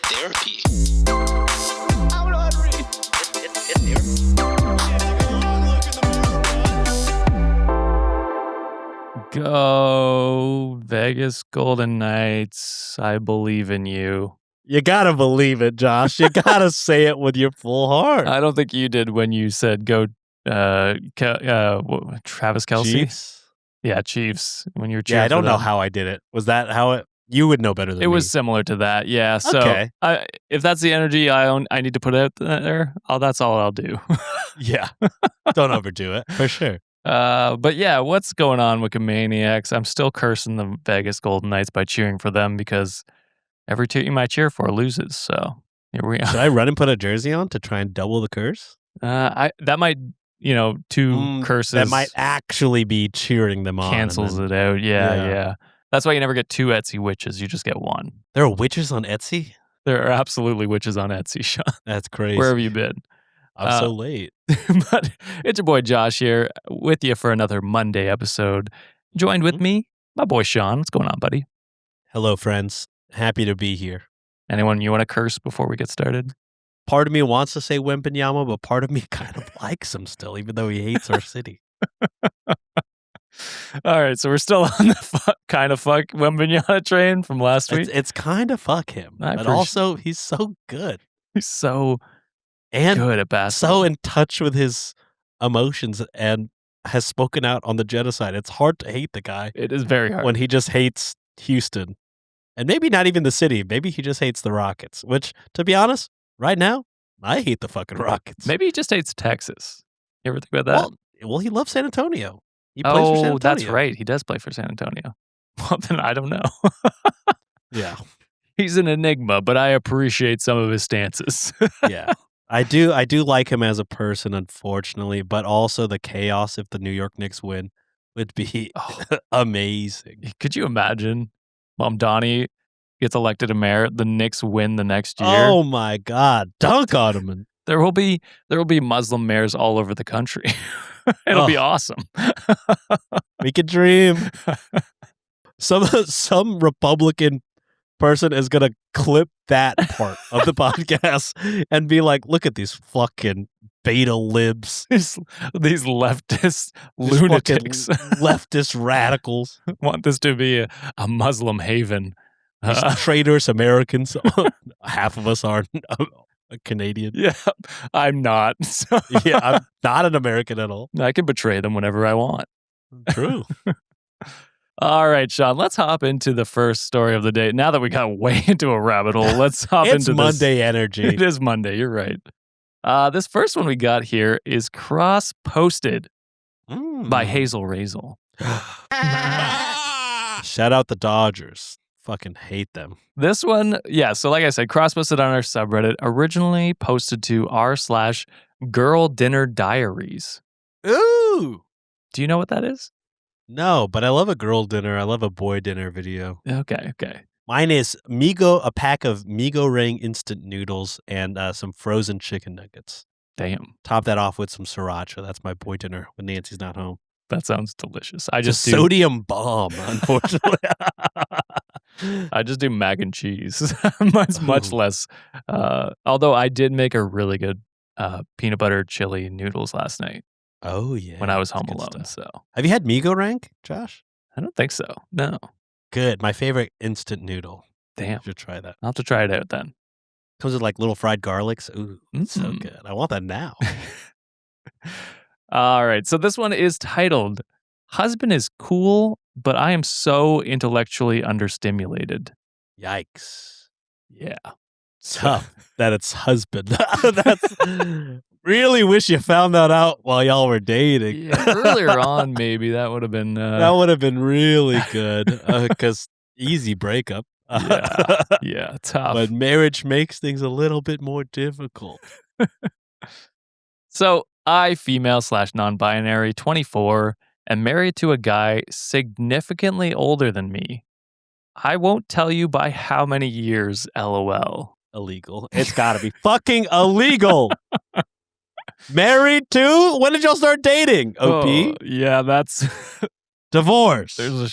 therapy. I don't know how to read. It's therapy. Go Vegas Golden Knights. I believe in you. You gotta believe it, Josh. You gotta say it with your full heart. I don't think you did when you said go Travis Kelce. Chiefs? Yeah, Chiefs. When you were cheering Yeah, I don't for know them. how I did it. Was that how it? You would know better than me. It was similar to that. Yeah. So Okay. if that's the energy I need to put out there, that's all I'll do. Yeah. Don't overdo it, for sure. But yeah, what's going on with Maniacs? I'm still cursing the Vegas Golden Knights by cheering for them because every team I cheer for loses. So here we are. Should I run and put a jersey on to try and double the curse? That might, two curses. That might actually be cheering them on. cancels it out. Yeah. That's why you never get two Etsy witches. You just get one. There are witches on Etsy? There are absolutely witches on Etsy, Sean. That's crazy. Where have you been? I'm so late. But it's your boy Josh here with you for another Monday episode. Joined with me, my boy Sean. What's going on, buddy? Hello, friends. Happy to be here. Anyone you want to curse before we get started? Part of me wants to say Wembanyama, but part of me kind of likes him still, even though he hates our city. All right, so we're still on the kind of fuck Wembanyama train from last week. It's kind of fuck him, but also he's so good. He's so and good at basketball. So in touch with his emotions and has spoken out on the genocide. It's hard to hate the guy. It is very hard. When he just hates Houston. And maybe not even the city. Maybe he just hates the Rockets, which, to be honest, right now, I hate the fucking Rockets. Maybe he just hates Texas. You ever think about that? Well, he loves San Antonio. He plays for San Antonio. That's right. He does play for San Antonio. Well, then I don't know. Yeah. He's an enigma, but I appreciate some of his stances. Yeah. I do like him as a person, unfortunately, but also the chaos if the New York Knicks win would be amazing. Could you imagine Mom Donnie gets elected a mayor, the Knicks win the next year? Oh my God. Dunk on him. There will be Muslim mayors all over the country. It'll be awesome. We could dream. Some Republican person is going to clip that part of the podcast and be like, look at these fucking beta libs. These leftist lunatics. Leftist radicals. Want this to be a Muslim haven. These traitorous Americans. Half of us are a Canadian. Yeah, I'm not. So. Yeah, I'm not an American at all. I can betray them whenever I want. True. All right, Sean, let's hop into the first story of the day. Now that we got way into a rabbit hole, let's hop into this. It's Monday energy. It is Monday. You're right. This first one we got here is cross-posted by Hazel Razel. Shout out the Dodgers. Fucking hate them. This one, yeah, so like I said, cross-posted on our subreddit, originally posted to r/GirlDinnerDiaries. Ooh! Do you know what that is? No, but I love a girl dinner. I love a boy dinner video. Okay. Mine is a pack of Migo Ring instant noodles and some frozen chicken nuggets. Damn. Top that off with some sriracha. That's my boy dinner when Nancy's not home. That sounds delicious. It's a sodium bomb, unfortunately. I just do mac and cheese. Mine's much less. Although I did make a really good peanut butter chili noodles last night. Oh, yeah. When I was home alone. So, have you had Migo Rank, Josh? I don't think so. No. Good. My favorite instant noodle. Damn. You should try that. I'll have to try it out then. Comes with like little fried garlics. Ooh, so good. I want that now. All right. So this one is titled, Husband is Cool, but I am so intellectually understimulated. Yikes. Yeah. Tough that it's husband. That's really wish you found that out while y'all were dating. Yeah, earlier on, maybe that would have been that would have been really good because easy breakup. Yeah, tough. But marriage makes things a little bit more difficult. So I, female/non-binary, 24, am married to a guy significantly older than me. I won't tell you by how many years, LOL. Illegal. It's gotta be fucking illegal. Married to? When did y'all start dating? OP? Oh, yeah, that's divorce. There's a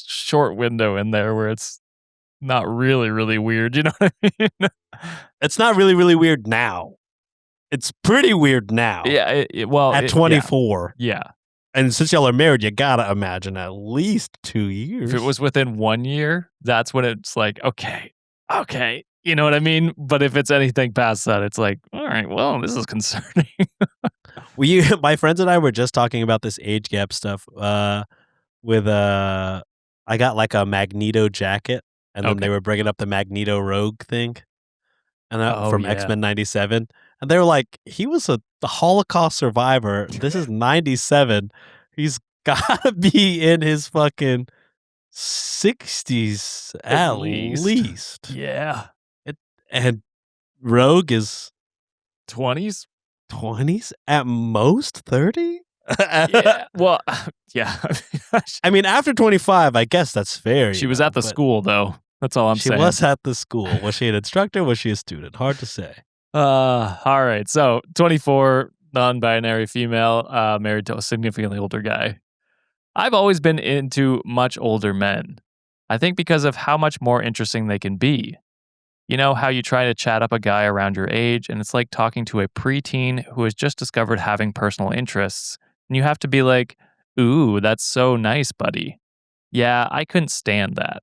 short window in there where it's not really, really weird. You know what I mean? It's not really, really weird now. It's pretty weird now. Yeah, well, At 24. Yeah. And since y'all are married, you gotta imagine at least 2 years. If it was within 1 year, that's when it's like, okay. You know what I mean? But if it's anything past that, it's like, all right, well, this is concerning. My friends and I were just talking about this age gap stuff with I got like a Magneto jacket, and then they were bringing up the Magneto Rogue thing, and from X-Men 97, and they were like, he was the Holocaust survivor. This is 97. He's gotta be in his fucking 60s at least. Yeah. And Rogue is 20s? 20s? At most 30? Yeah. Well, yeah. I mean, after 25, I guess that's fair. She was at the school, though. That's all I'm saying. She was at the school. Was she an instructor? Was she a student? Hard to say. All right. So 24, non-binary female, married to a significantly older guy. I've always been into much older men. I think because of how much more interesting they can be. You know how you try to chat up a guy around your age and it's like talking to a preteen who has just discovered having personal interests. And you have to be like, ooh, that's so nice, buddy. Yeah, I couldn't stand that.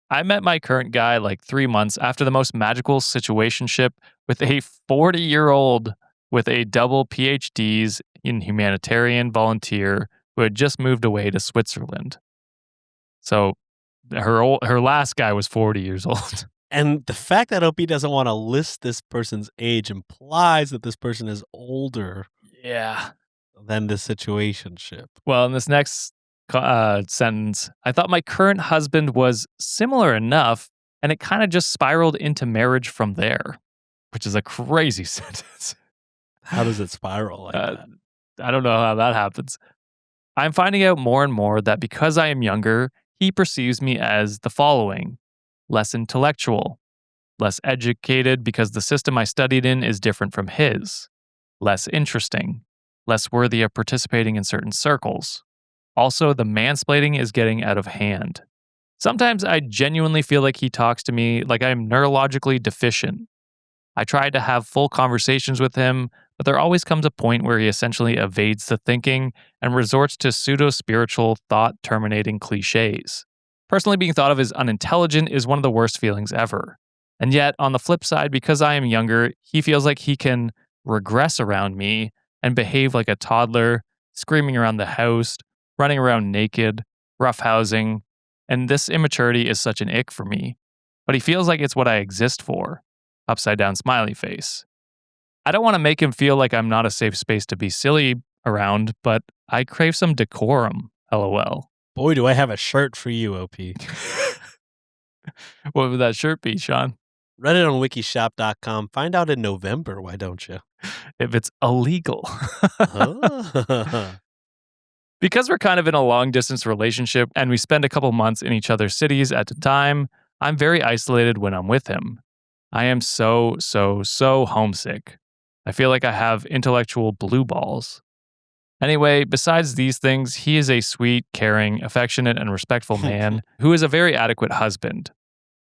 I met my current guy like 3 months after the most magical situationship with a 40-year-old with a double PhDs in humanitarian volunteer who had just moved away to Switzerland. So her last guy was 40 years old. And the fact that OP doesn't want to list this person's age implies that this person is older than the situationship. Well, in this next sentence, I thought my current husband was similar enough, and it kind of just spiraled into marriage from there, which is a crazy sentence. How does it spiral like that? I don't know how that happens. I'm finding out more and more that because I am younger, he perceives me as the following: less intellectual, less educated because the system I studied in is different from his, less interesting, less worthy of participating in certain circles. Also, the mansplaining is getting out of hand. Sometimes I genuinely feel like he talks to me like I'm neurologically deficient. I tried to have full conversations with him, but there always comes a point where he essentially evades the thinking and resorts to pseudo-spiritual, thought-terminating cliches. Personally, being thought of as unintelligent is one of the worst feelings ever. And yet, on the flip side, because I am younger, he feels like he can regress around me and behave like a toddler, screaming around the house, running around naked, roughhousing, and this immaturity is such an ick for me. But he feels like it's what I exist for. Upside down smiley face. I don't want to make him feel like I'm not a safe space to be silly around, but I crave some decorum, lol. Boy, do I have a shirt for you, OP. What would that shirt be, Sean? Reddit on wikishop.com. Find out in November, why don't you? If it's illegal. Because we're kind of in a long-distance relationship and we spend a couple months in each other's cities at a time, I'm very isolated when I'm with him. I am so homesick. I feel like I have intellectual blue balls. Anyway, besides these things, he is a sweet, caring, affectionate, and respectful man who is a very adequate husband.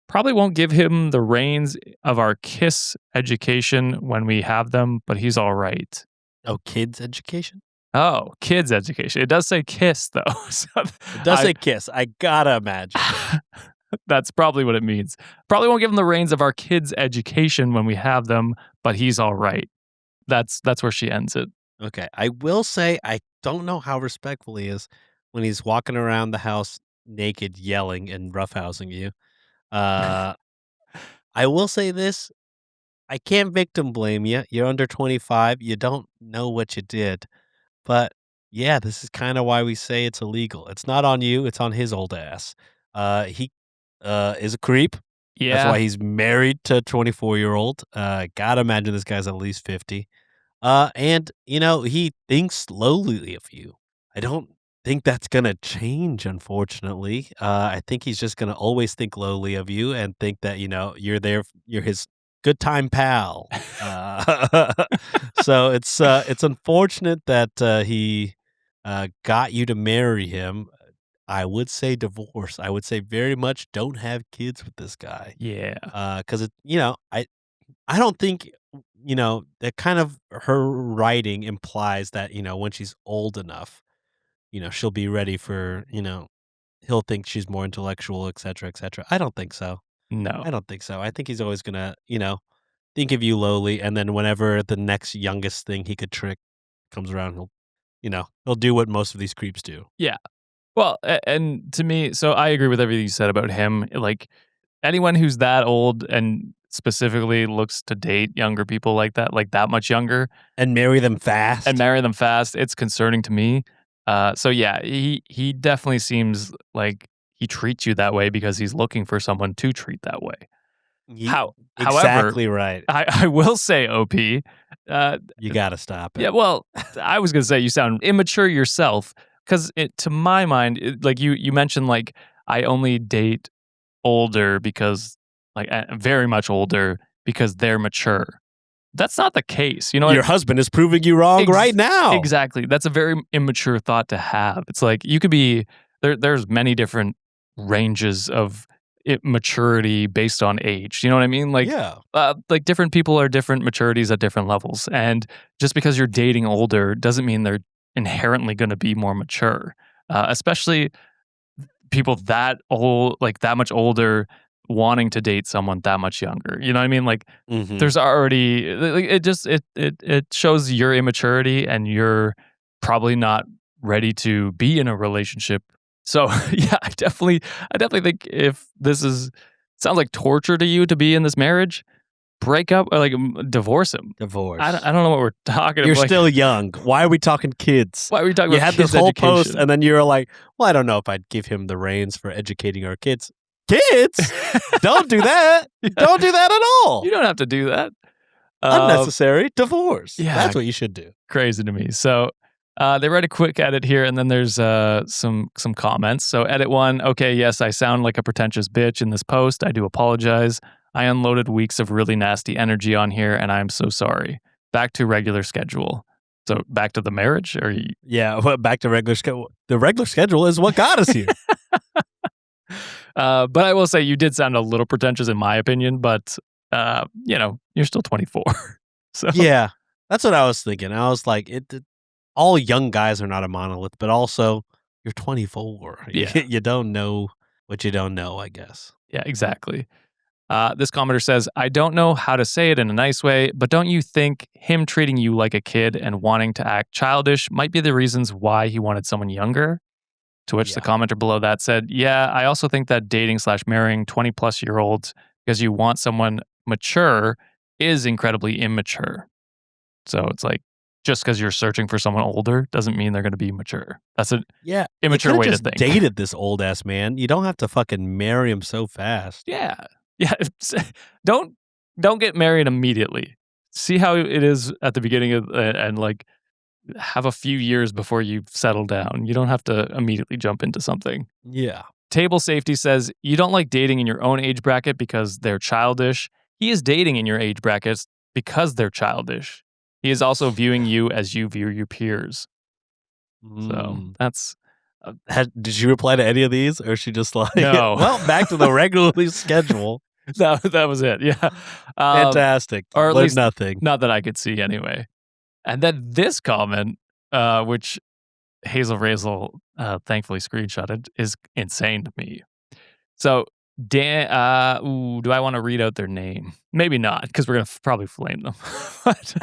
Probably won't give him the reins of our kiss education when we have them, but he's all right. Oh, kids education? Oh, kids education. It does say kiss, though. So it does say kiss. I gotta imagine. That's probably what it means. Probably won't give him the reins of our kids' education when we have them, but he's all right. That's where she ends it. Okay. I will say I don't know how respectful he is when he's walking around the house naked, yelling and roughhousing you. I will say this. I can't victim blame you. You're under 25. You don't know what you did. But yeah, this is kind of why we say it's illegal. It's not on you. It's on his old ass. He is a creep. Yeah. That's why he's married to a 24-year-old. Gotta imagine this guy's at least 50. And, he thinks lowly of you. I don't think that's gonna change, unfortunately. I think he's just gonna always think lowly of you and think that, you're his good time pal. So it's unfortunate that he got you to marry him. I would say divorce. I would say very much don't have kids with this guy. Yeah. Because I don't think, that kind of her writing implies that, when she's old enough, she'll be ready for, he'll think she's more intellectual, et cetera, et cetera. I don't think so. No. I don't think so. I think he's always gonna, think of you lowly, and then whenever the next youngest thing he could trick comes around, he'll do what most of these creeps do. Yeah. Well, and to me, so I agree with everything you said about him. Like anyone who's that old and specifically looks to date younger people like that much younger, And marry them fast. and marry them fast, it's concerning to me. So yeah, he definitely seems like he treats you that way because he's looking for someone to treat that way. However, Exactly right. I will say, OP, You gotta stop it. yeah, well, I was gonna say you sound immature yourself because to my mind, like you mentioned, like I only date older because very much older because they're mature. That's not the case. You know, Your husband is proving you wrong right now. exactly. That's a very immature thought to have. It's like you could be there's many different ranges of maturity based on age. You know what I mean? Yeah. Like different people are different maturities at different levels, and just because you're dating older doesn't mean they're inherently going to be more mature. Especially people that old, like that much older, wanting to date someone that much younger. You know what I mean? Like Mhm. there's already it shows your immaturity, and you're probably not ready to be in a relationship. So yeah, I definitely think if this sounds like torture to you to be in this marriage, break up or divorce him. Divorce. I don't know what we're talking You're about. still young. Why are we talking kids? Why are we talking You about had this kids' whole post, education? and then you were like, "Well, I don't know if I'd give him the reins for educating our kids." Kids? Don't do that. Yeah. Don't do that at all. You don't have to do that. Unnecessary divorce. yeah. That's what you should do. Crazy to me. So they write a quick edit here, and then there's some comments. So edit 1. Okay, yes, I sound like a pretentious bitch in this post. I do apologize. I unloaded weeks of really nasty energy on here, and I'm so sorry. Back to regular schedule. So back to the marriage, or Yeah, well, back to regular schedule. The regular schedule is what got us here. But I will say you did sound a little pretentious in my opinion. But you're still 24. So Yeah, that's what I was thinking. I was like, all young guys are not a monolith, but also you're 24. Yeah. You don't know what you don't know, I guess. Yeah, exactly. This commenter says, I don't know how to say it in a nice way, but don't you think him treating you like a kid and wanting to act childish might be the reasons why he wanted someone younger? To which the Yeah. commenter below that said, yeah, I also think that dating/marrying 20-plus-year-olds because you want someone mature is incredibly immature. So it's like, just because you're searching for someone older doesn't mean they're going to be mature. That's an Yeah, immature you way to just think. dated this old ass man. You don't have to fucking marry him so fast. Yeah. Yeah. Don't get married immediately. See how it is at the beginning of and like have a few years before you settle down. You don't have to immediately jump into something. Yeah. Table Safety says, you don't like dating in your own age bracket because they're childish. He is dating in your age brackets because they're childish. He is also viewing you as you view your peers. So that's... Did she reply to any of these, or is she just like, No. well, back to the regularly schedule? that was it. Yeah. Fantastic. or at Learned least nothing. Not that I could see anyway. And then this comment, which Hazel Razel thankfully screenshotted, is insane to me. So, Dan, do I want to read out their name? Maybe not, because we're going to probably flame them. But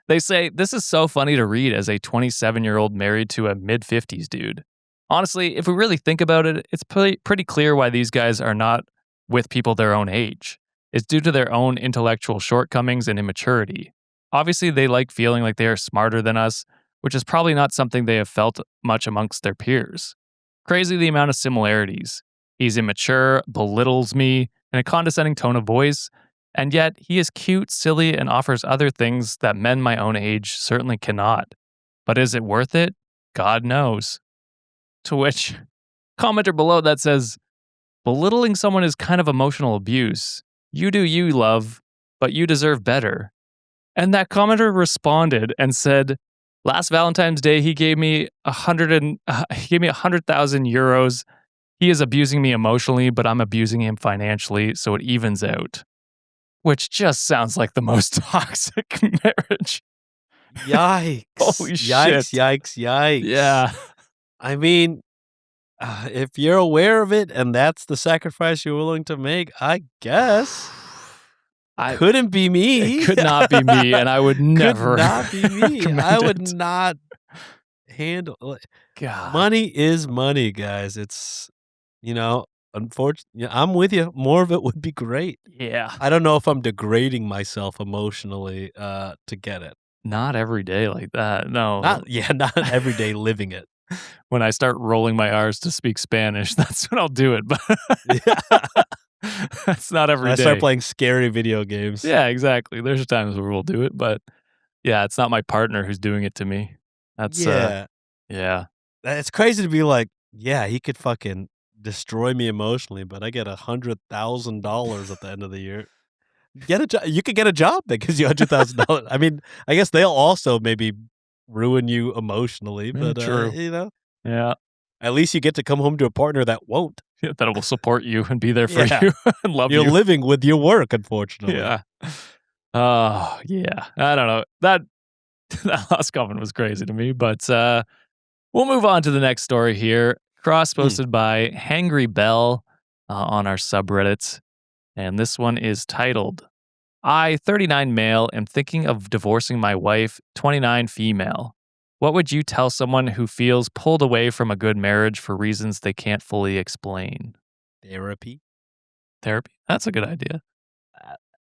they say, this is so funny to read as a 27-year-old married to a mid-50s dude. Honestly, if we really think about it, it's pretty clear why these guys are not with people their own age. It's due to their own intellectual shortcomings and immaturity. Obviously, they like feeling like they are smarter than us, which is probably not something they have felt much amongst their peers. Crazy the amount of similarities. He's immature, belittles me in a condescending tone of voice, and yet he is cute, silly, and offers other things that men my own age certainly cannot. But is it worth it? God knows. To which commenter below that says, belittling someone is kind of emotional abuse. You do you, love, but you deserve better. And that commenter responded and said, last Valentine's Day, he gave me 100,000 euros. He is abusing me emotionally, but I'm abusing him financially, so it evens out. which just sounds like the most toxic marriage. Yikes. Holy Yikes, shit. yikes, yikes. Yeah. I mean, if you're aware of it and that's the sacrifice you're willing to make, I guess. Couldn't be me. It could not be me, and I would never. Could not be me. recommend I would it. not handle. God. Money is money, guys. It's, unfortunately, I'm with you. More of it would be great. Yeah. I don't know if I'm degrading myself emotionally to get it. Not every day like that. No. Not every day living it. When I start rolling my R's to speak Spanish, that's when I'll do it. But that's not every I day. start playing scary video games. Yeah, exactly. There's times where we'll do it, but yeah, it's not my partner who's doing it to me. That's Yeah. yeah. It's crazy to be like, yeah, he could fucking destroy me emotionally, but I get $100,000 at the end of the year. Get a job. You could get a job that gives you $100,000. I mean, I guess they'll also maybe ruin you emotionally, but true. Yeah. at least you get to come home to a partner that won't. That will support you and be there for Yeah. you and love You're you. living with your work, unfortunately. Yeah. Oh, yeah. I don't know. That last comment was crazy to me, but we'll move on to the next story here. Cross posted by Hangry Bell on our subreddit. And this one is titled, I, 39 male, am thinking of divorcing my wife, 29 female. What would you tell someone who feels pulled away from a good marriage for reasons they can't fully explain? Therapy. Therapy? That's a good idea.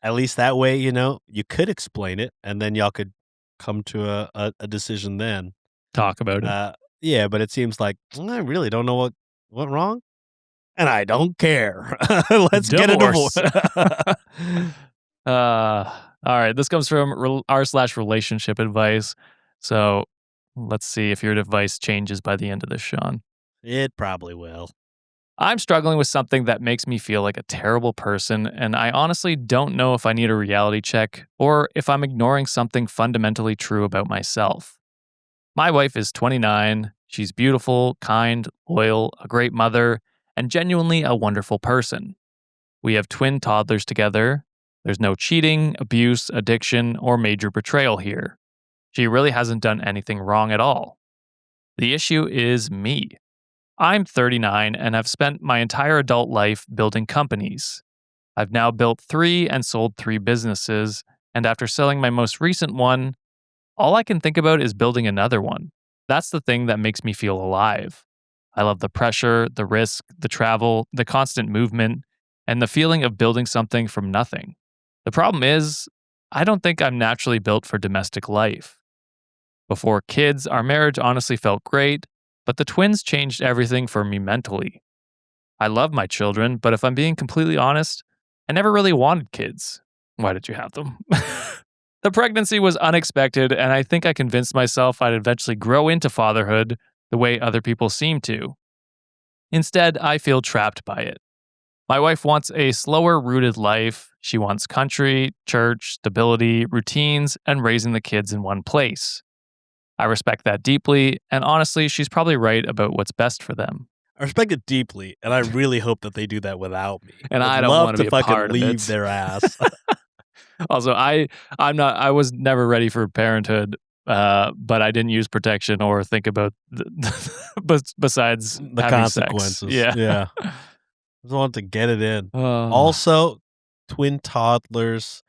At least that way, you could explain it, and then y'all could come to a decision then. Talk about it. Yeah, but it seems like I really don't know what went wrong, and I don't care. Let's get a divorce. All right, this comes from r/relationship advice. So let's see if your advice changes by the end of this, Sean. It probably will. I'm struggling with something that makes me feel like a terrible person, and I honestly don't know if I need a reality check or if I'm ignoring something fundamentally true about myself. My wife is 29. She's beautiful, kind, loyal, a great mother, and genuinely a wonderful person. We have twin toddlers together. There's no cheating, abuse, addiction, or major betrayal here. She really hasn't done anything wrong at all. The issue is me. I'm 39 and have spent my entire adult life building companies. I've now built 3 and sold 3 businesses, and after selling my most recent one, all I can think about is building another one. That's the thing that makes me feel alive. I love the pressure, the risk, the travel, the constant movement, and the feeling of building something from nothing. The problem is, I don't think I'm naturally built for domestic life. Before kids, our marriage honestly felt great, but the twins changed everything for me mentally. I love my children, but if I'm being completely honest, I never really wanted kids. Why did you have them? The pregnancy was unexpected, and I think I convinced myself I'd eventually grow into fatherhood the way other people seem to. Instead, I feel trapped by it. My wife wants a slower rooted life. She wants country, church, stability, routines, and raising the kids in one place. I respect that deeply, and honestly, she's probably right about what's best for them. I respect it deeply, and I really hope that they do that without me. And I'd I don't love want to be a fucking part of leave it. their ass. Also, I was never ready for parenthood, but I didn't use protection or think about besides The having consequences. Sex. Yeah. I just want to get it in. Oh. Also, twin toddlers.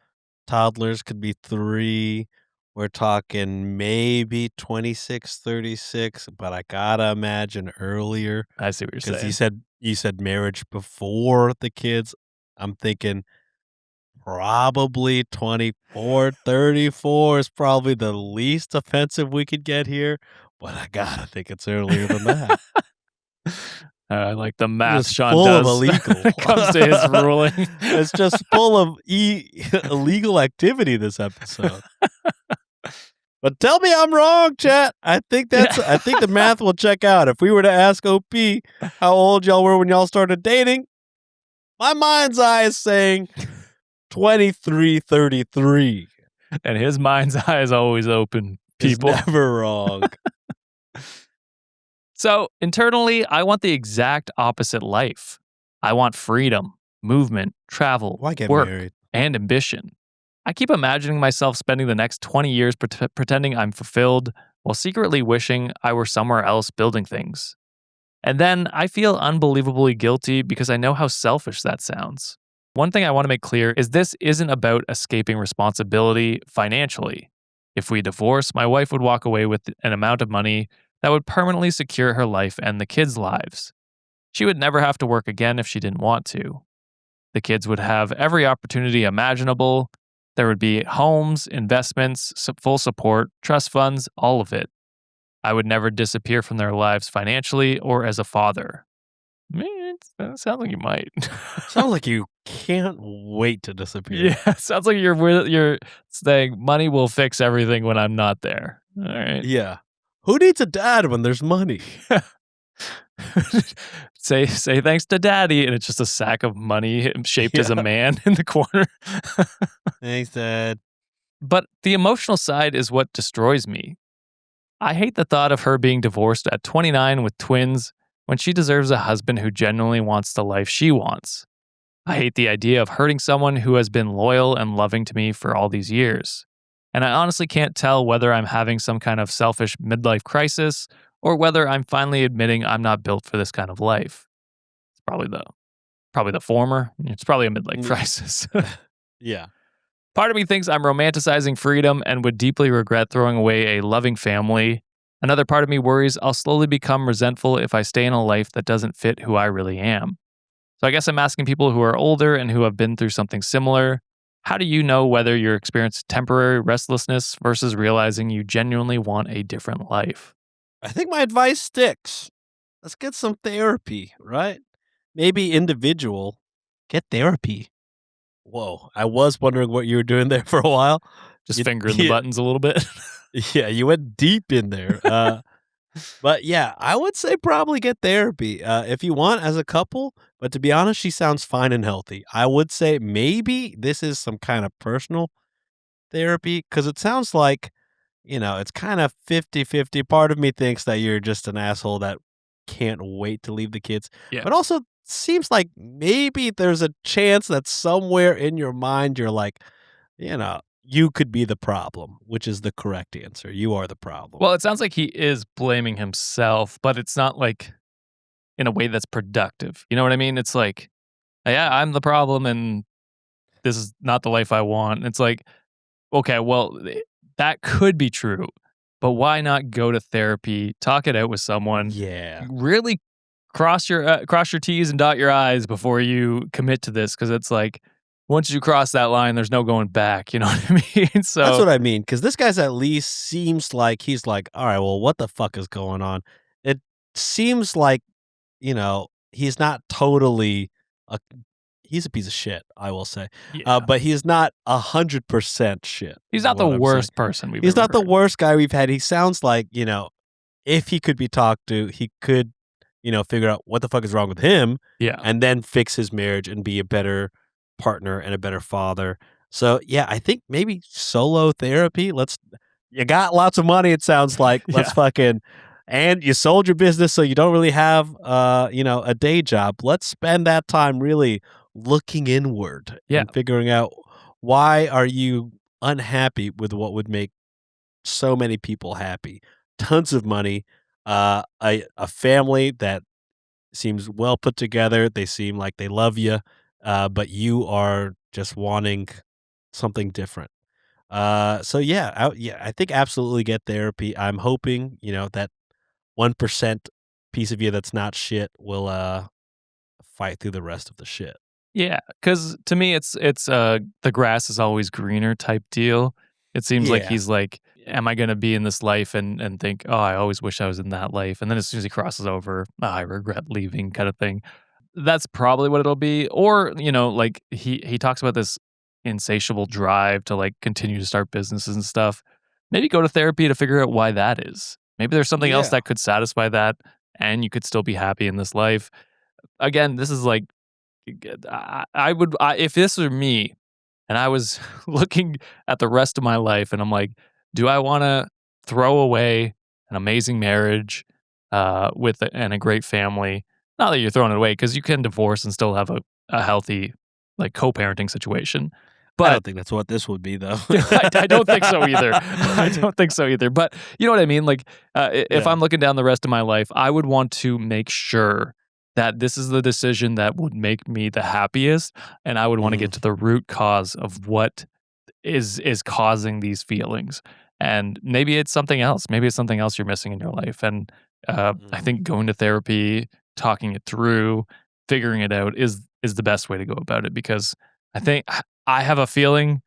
Toddlers could be 3. We're talking maybe 26, 36, but I gotta imagine earlier. I see what you're saying. Because you said marriage before the kids. I'm thinking probably 24, 34 is probably the least offensive we could get here, but I gotta think it's earlier than that. I like the math Just Sean full does. of illegal. It comes to his ruling. It's just full of illegal activity this episode. But tell me I'm wrong, chat. I think the math will check out. If we were to ask OP how old y'all were when y'all started dating, my mind's eye is saying 23, 33. And his mind's eye is always open, people. It's never wrong. So, internally, I want the exact opposite life. I want freedom, movement, travel, Why get work, married? and ambition. I keep imagining myself spending the next 20 years pretending I'm fulfilled while secretly wishing I were somewhere else building things. And then I feel unbelievably guilty because I know how selfish that sounds. One thing I want to make clear is this isn't about escaping responsibility financially. If we divorce, my wife would walk away with an amount of money that would permanently secure her life and the kids' lives. She would never have to work again if she didn't want to. The kids would have every opportunity imaginable. There would be homes, investments, full support, trust funds, all of it. I would never disappear from their lives financially or as a father. It sounds like you might. Sounds like you can't wait to disappear. Yeah, sounds like you're saying money will fix everything when I'm not there. All right. Yeah. Who needs a dad when there's money? say thanks to daddy, and it's just a sack of money shaped as a man in the corner. Thanks, Dad. But the emotional side is what destroys me. I hate the thought of her being divorced at 29 with twins when she deserves a husband who genuinely wants the life she wants. I hate the idea of hurting someone who has been loyal and loving to me for all these years. And I honestly can't tell whether I'm having some kind of selfish midlife crisis or whether I'm finally admitting I'm not built for this kind of life. It's probably the former. It's probably a midlife crisis. Yeah. Part of me thinks I'm romanticizing freedom and would deeply regret throwing away a loving family. Another part of me worries I'll slowly become resentful if I stay in a life that doesn't fit who I really am. So I guess I'm asking people who are older and who have been through something similar, how do you know whether you're experiencing temporary restlessness versus realizing you genuinely want a different life? I think my advice sticks. Let's get some therapy, right? Maybe individual. Get therapy. Whoa. I was wondering what you were doing there for a while. Just fingering the buttons a little bit. Yeah, you went deep in there. But yeah, I would say probably get therapy if you want as a couple. But to be honest, she sounds fine and healthy. I would say maybe this is some kind of personal therapy because it sounds like, it's kind of 50-50. Part of me thinks that you're just an asshole that can't wait to leave the kids. Yeah. But also seems like maybe there's a chance that somewhere in your mind you're like, you could be the problem, which is the correct answer. You are the problem. Well, it sounds like he is blaming himself, but it's not like in a way that's productive. You know what I mean? It's like, yeah, I'm the problem and this is not the life I want. It's like, okay, well, that could be true, but why not go to therapy, talk it out with someone, Yeah. really cross your T's and dot your I's before you commit to this, because it's like, once you cross that line, there's no going back. You know what I mean? So That's what I mean, because this guy's at least seems like he's like, all right, well, what the fuck is going on? It seems like, he's not totally, a, he's a piece of shit, I will say. yeah. But he's not 100% shit. He's is not the what I'm worst saying. person we've He's ever not the heard. worst guy we've had. He sounds like, if he could be talked to, he could, figure out what the fuck is wrong with him Yeah. and then fix his marriage and be a better partner and a better father. So, yeah, I think maybe solo therapy. You got lots of money, it sounds like. Let's and you sold your business, so you don't really have, a day job. Let's spend that time really looking inward and figuring out why are you unhappy with what would make so many people happy. Tons of money, a family that seems well put together. They seem like they love you, but you are just wanting something different. So yeah, I think absolutely get therapy. I'm hoping that 1% piece of you that's not shit will fight through the rest of the shit. Yeah, because to me, it's the grass is always greener type deal. It seems like Yeah. he's like, am I going to be in this life and think, oh, I always wish I was in that life. And then as soon as he crosses over, I regret leaving kind of thing. That's probably what it'll be. Or, like he talks about this insatiable drive to like continue to start businesses and stuff. Maybe go to therapy to figure out why that is. Maybe there's something else Yeah. that could satisfy that and you could still be happy in this life. Again, this is like, if this were me and I was looking at the rest of my life and I'm like, do I want to throw away an amazing marriage and a great family? Not that you're throwing it away, because you can divorce and still have a healthy like co-parenting situation. But don't think that's what this would be, though. I don't think so either. I don't think so either. But you know what I mean? Like, if Yeah. I'm looking down the rest of my life, I would want to make sure that this is the decision that would make me the happiest. And I would want to get to the root cause of what is causing these feelings. And maybe it's something else. Maybe it's something else you're missing in your life. And I think going to therapy, talking it through, figuring it out is the best way to go about it, because I have a feeling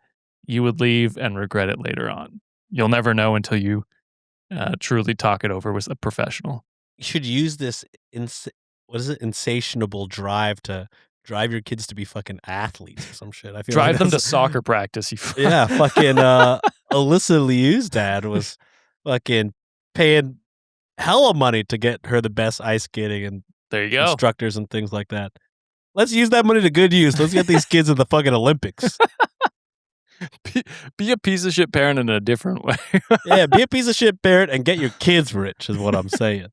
you would leave and regret it later on. You'll never know until you truly talk it over with a professional. You should use this insatiable drive to drive your kids to be fucking athletes or some shit. I feel Drive like them to that's- soccer practice. Yeah, fucking Alyssa Liu's dad was fucking paying hella money to get her the best ice skating and There you go. instructors and things like that. Let's use that money to good use. Let's get these kids in the fucking Olympics. Be a piece of shit parent in a different way. Yeah, be a piece of shit parent and get your kids rich is what I'm saying.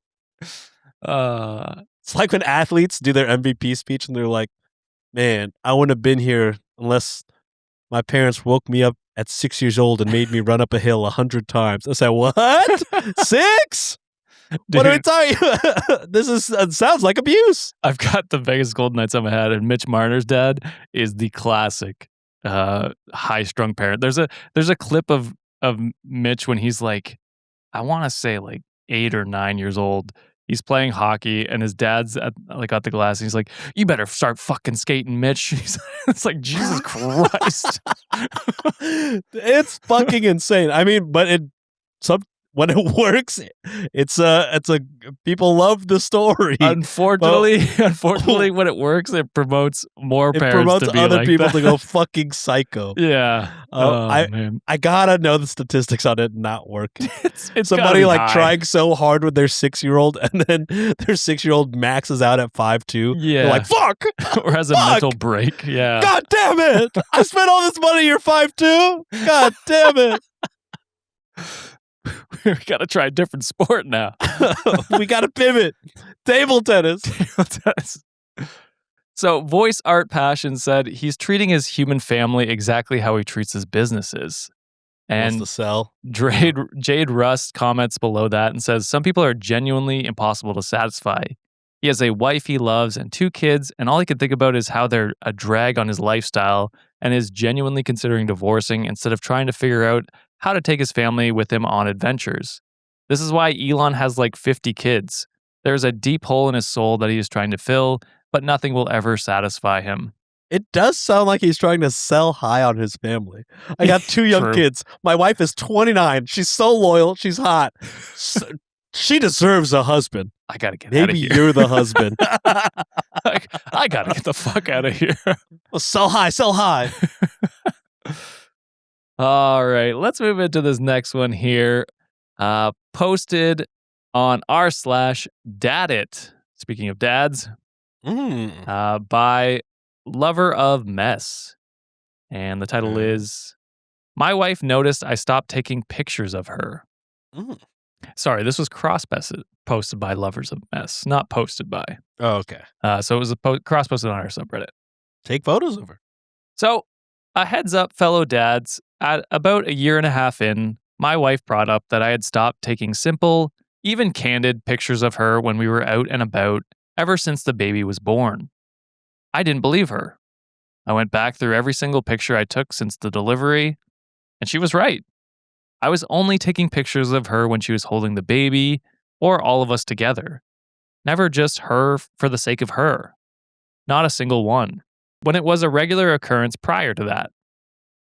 It's like when athletes do their MVP speech and they're like, man, I wouldn't have been here unless my parents woke me up at 6 years old and made me run up a hill 100 times. I said, what? 6? What are we Dude, talking? This sounds like abuse. I've got the Vegas Golden Knights on my head, and Mitch Marner's dad is the classic high-strung parent. There's a clip of Mitch when he's like, I want to say like 8 or 9 years old. He's playing hockey, and his dad's at the glass, and he's like, "You better start fucking skating, Mitch." It's like, Jesus Christ. It's fucking insane. I mean, but when it works, it's a people love the story. Unfortunately, when it works, it promotes more It parents promotes to be other like people that. to go fucking psycho. Yeah. Man. I gotta know the statistics on it not working. It's gotta Somebody be like high. trying so hard with their 6-year-old, and then their 6-year-old maxes out at 5'2". Yeah. They're like, fuck! or has a Fuck! mental break. Yeah. God damn it! I spent all this money, you're 5'2"? God damn it! We gotta try a different sport now. We gotta pivot. Table tennis. So, Voice Art Passion said he's treating his human family exactly how he treats his businesses. Wants And to sell. Jade Rust comments below that and says, some people are genuinely impossible to satisfy. He has a wife he loves and 2 kids, and all he can think about is how they're a drag on his lifestyle, and is genuinely considering divorcing instead of trying to figure out how to take his family with him on adventures. This is why Elon has like 50 kids. There's a deep hole in his soul that he is trying to fill, but nothing will ever satisfy him. It does sound like he's trying to sell high on his family. I got 2 young True. kids. My wife is 29. She's so loyal. She's hot. She deserves a husband. I gotta get out of Maybe here. you're the husband. I gotta get the fuck out of here. Well, sell high, sell high. All right, let's move into this next one here. Posted on r/daddit. Speaking of dads, by Lover of Mess. And the title is, My wife noticed I stopped taking pictures of her. Sorry, this was posted by Lovers of Mess, not posted by. Oh, okay. So it was cross-posted on our subreddit. Take photos of her. So, a heads up, fellow dads, at about 1.5 years in, my wife brought up that I had stopped taking simple, even candid pictures of her when we were out and about ever since the baby was born. I didn't believe her. I went back through every single picture I took since the delivery, and she was right. I was only taking pictures of her when she was holding the baby or all of us together. Never just her for the sake of her. Not a single one. When it was a regular occurrence prior to that.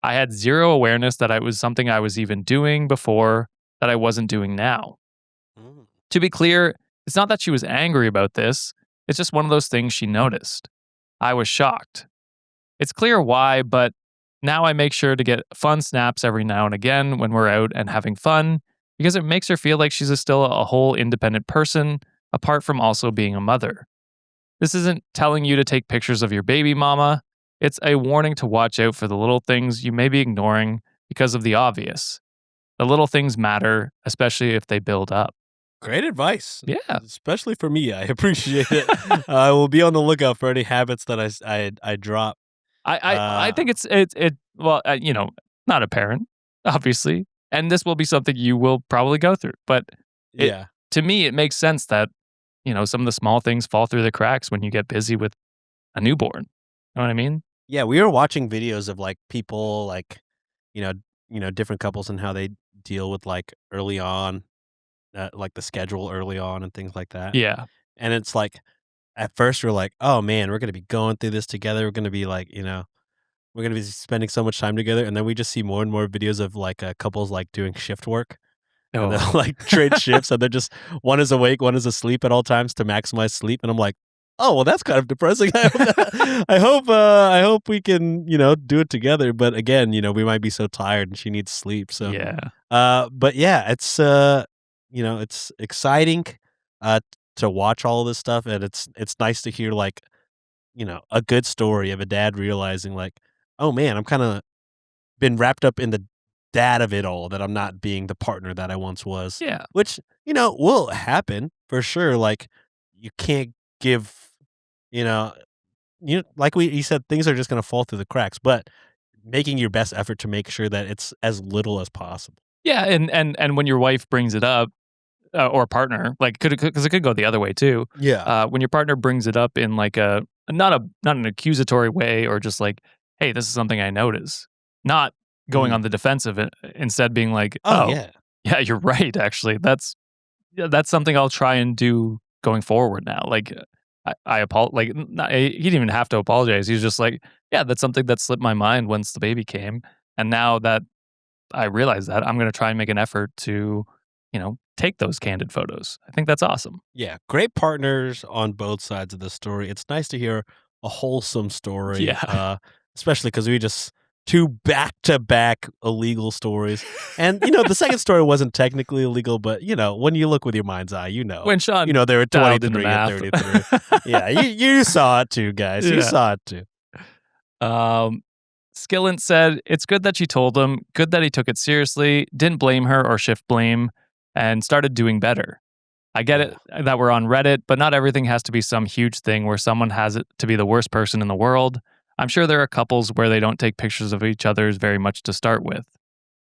I had zero awareness that it was something I was even doing before that I wasn't doing now. To be clear, it's not that she was angry about this, it's just one of those things she noticed. I was shocked. It's clear why, but now I make sure to get fun snaps every now and again when we're out and having fun, because it makes her feel like she's still a whole independent person, apart from also being a mother. This isn't telling you to take pictures of your baby mama. It's a warning to watch out for the little things you may be ignoring because of the obvious. The little things matter, especially if they build up. Great advice. Yeah. Especially for me. I appreciate it. I will be on the lookout for any habits that I drop. I think it well, not a parent, obviously, and this will be something you will probably go through. But Yeah. to me, it makes sense that some of the small things fall through the cracks when you get busy with a newborn. You know what I mean? Yeah, we were watching videos of, like, people, like, you know different couples and how they deal with, like, early on, like, the schedule early on and things like that. Yeah. And it's like, at first, we're like, "Oh, man, we're gonna be going through this together. We're gonna be, like, we're gonna be spending so much time together," and then we just see more and more videos of, like, couples, like, doing shift work, and they'll, Oh, like, trade shifts, and they're just one is awake, one is asleep at all times to maximize sleep, and I'm like, "Oh, well, that's kind of depressing. I hope we can, do it together," but again, we might be so tired and she needs sleep, so, yeah. but yeah, it's exciting, uh, to watch all of this stuff, and it's nice to hear, like, a good story of a dad realizing, like, "Oh, man, I'm kinda been wrapped up in the dad of it all, that I'm not being the partner that I once was," Yeah. which, will happen for sure. Like, you can't give, you know, like you said, things are just going to fall through the cracks, but making your best effort to make sure that it's as little as possible. Yeah, and when your wife brings it up, or a partner, like, because it could go the other way too. Yeah. When your partner brings it up in like not an accusatory way, or just like, "Hey, this is something I notice," not going Mm. on the defensive, instead being like, Oh, "Oh, yeah. yeah, you're right. Actually, that's something I'll try and do going forward now." Like, like, he didn't even have to apologize. He's just like, "Yeah, that's something that slipped my mind once the baby came, and now that I realize that, I'm going to try and make an effort to, take those candid photos." I think that's awesome. Yeah. Great partners on both sides of the story. It's nice to hear a wholesome story, Yeah. especially because we just two back-to-back illegal stories. And, the second story wasn't technically illegal, but, when you look with your mind's eye, When Sean there were dialed in the 23 and math. 33. Yeah, you saw it too, guys. You Yeah. saw it too. Skillant said, "It's good that she told him, good that he took it seriously, didn't blame her or shift blame, and started doing better. I get it that we're on Reddit, but not everything has to be some huge thing where someone has it to be the worst person in the world. I'm sure there are couples where they don't take pictures of each other's very much to start with,"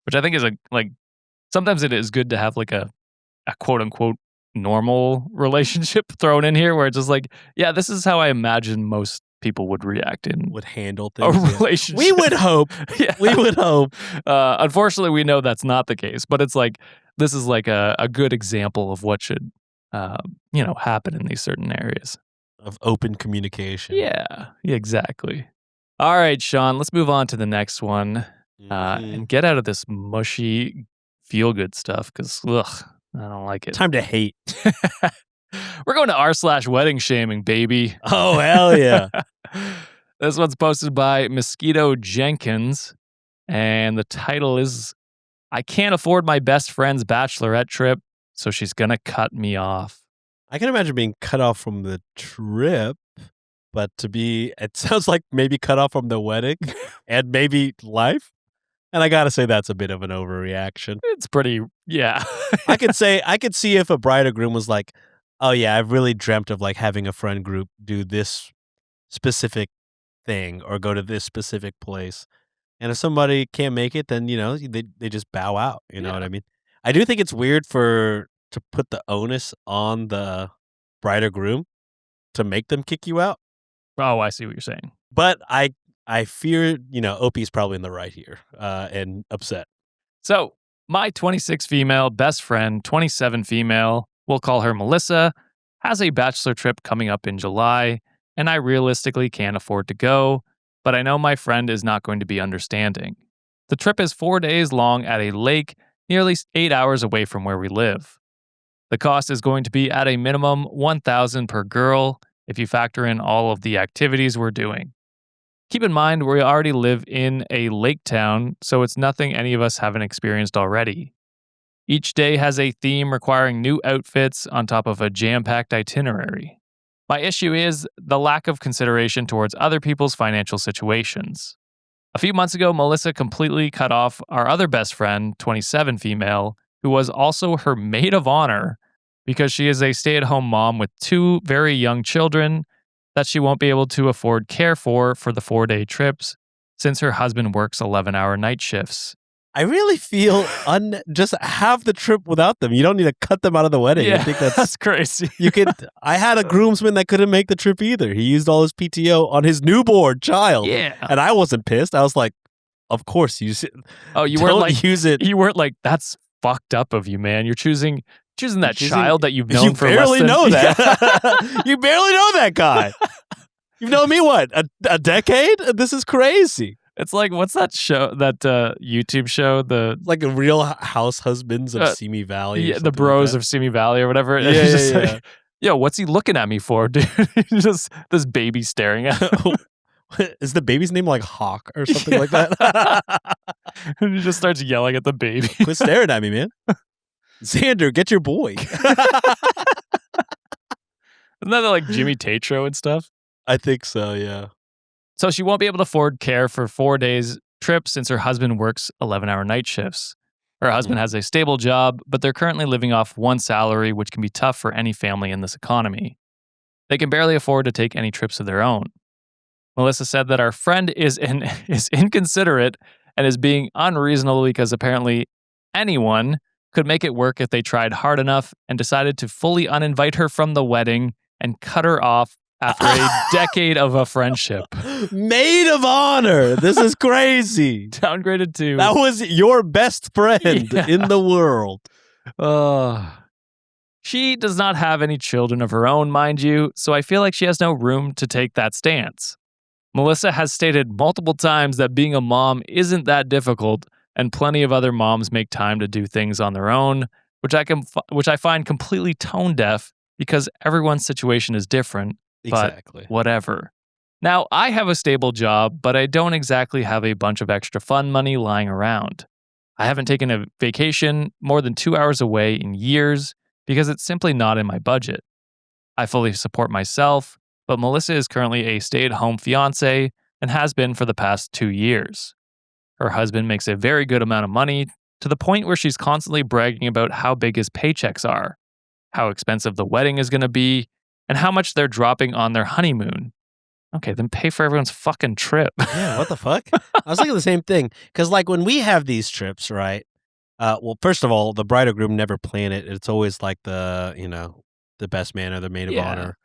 which I think is sometimes it is good to have like a quote unquote normal relationship thrown in here, where it's just like, yeah, this is how I imagine most people would react in Would handle a things. Yeah. relationship. We would hope. Yeah. We would hope. Unfortunately, we know that's not the case, but it's like, this is like a good example of what should, happen in these certain areas. Of open communication. Yeah, exactly. All right, Sean, let's move on to the next one, Mhm. and get out of this mushy feel good stuff, because, ugh, I don't like it. Time to hate. We're going to r/wedding shaming, baby. Oh, hell yeah. This one's posted by Mosquito Jenkins, and the title is, "I can't afford my best friend's bachelorette trip, so she's gonna cut me off." I can imagine being cut off from the trip, but it sounds like maybe cut off from the wedding and maybe life. And I gotta say that's a bit of an overreaction. It's pretty, yeah. I could see if a bride or groom was like, "Oh yeah, I've really dreamt of like having a friend group do this specific thing or go to this specific place." And if somebody can't make it, then they just bow out. You know what I mean? I do think it's weird to put the onus on the bride or groom to make them kick you out. Oh, I see what you're saying. But I fear, Opie's probably in the right here, and upset. So, my 26 female best friend, 27 female, we'll call her Melissa, has a bachelor trip coming up in July, and I realistically can't afford to go, but I know my friend is not going to be understanding. The trip is 4 days long at a lake, nearly 8 hours away from where we live. The cost is going to be at a minimum $1,000 per girl if you factor in all of the activities we're doing. Keep in mind, we already live in a lake town, so it's nothing any of us haven't experienced already. Each day has a theme requiring new outfits on top of a jam-packed itinerary. My issue is the lack of consideration towards other people's financial situations. A few months ago, Melissa completely cut off our other best friend, 27 female, who was also her maid of honor, because she is a stay-at-home mom with 2 very young children that she won't be able to afford care for the 4-day trips since her husband works 11-hour night shifts. I really feel just have the trip without them. You don't need to cut them out of the wedding. I think that's crazy. I had a groomsman that couldn't make the trip either. He used all his PTO on his newborn child. Yeah. And I wasn't pissed. I was like, of course, use it. Oh, you weren't like, use it. You weren't like, that's fucked up of you, man. You're choosing that child that you've known for less than... You barely know that. You barely know that guy. You've known me, what, a decade? This is crazy. It's like, what's that show, that YouTube show? Like a Real House Husbands of Simi Valley. Yeah, the Bros of Simi Valley or whatever. Yeah, just like, yo, what's he looking at me for, dude? Just this baby staring at him. Is the baby's name like Hawk or something like that? And he just starts yelling at the baby. Quit staring at me, man. Xander, get your boy. Isn't that like Jimmy Tatro and stuff? I think so, yeah. So she won't be able to afford care for 4 days trip since her husband works 11-hour night shifts. Her husband has a stable job, but they're currently living off one salary, which can be tough for any family in this economy. They can barely afford to take any trips of their own. Melissa said that our friend is inconsiderate and is being unreasonable because apparently anyone could make it work if they tried hard enough, and decided to fully uninvite her from the wedding and cut her off after a decade of a friendship. Maid of honor. This is crazy. Downgraded to... That was your best friend in the world. She does not have any children of her own, mind you, so I feel like she has no room to take that stance. Melissa has stated multiple times that being a mom isn't that difficult, and plenty of other moms make time to do things on their own, which I find completely tone deaf because everyone's situation is different. Exactly. But whatever. Now, I have a stable job, but I don't exactly have a bunch of extra fun money lying around. I haven't taken a vacation more than 2 hours away in years because it's simply not in my budget. I fully support myself, but Melissa is currently a stay-at-home fiance and has been for the past 2 years. Her husband makes a very good amount of money, to the point where she's constantly bragging about how big his paychecks are, how expensive the wedding is going to be, and how much they're dropping on their honeymoon. Okay, then pay for everyone's fucking trip. Yeah, what the fuck? I was thinking the same thing. Because, like, when we have these trips, right? Well, first of all, the bride or groom never plan it. It's always like the best man or the maid of honor.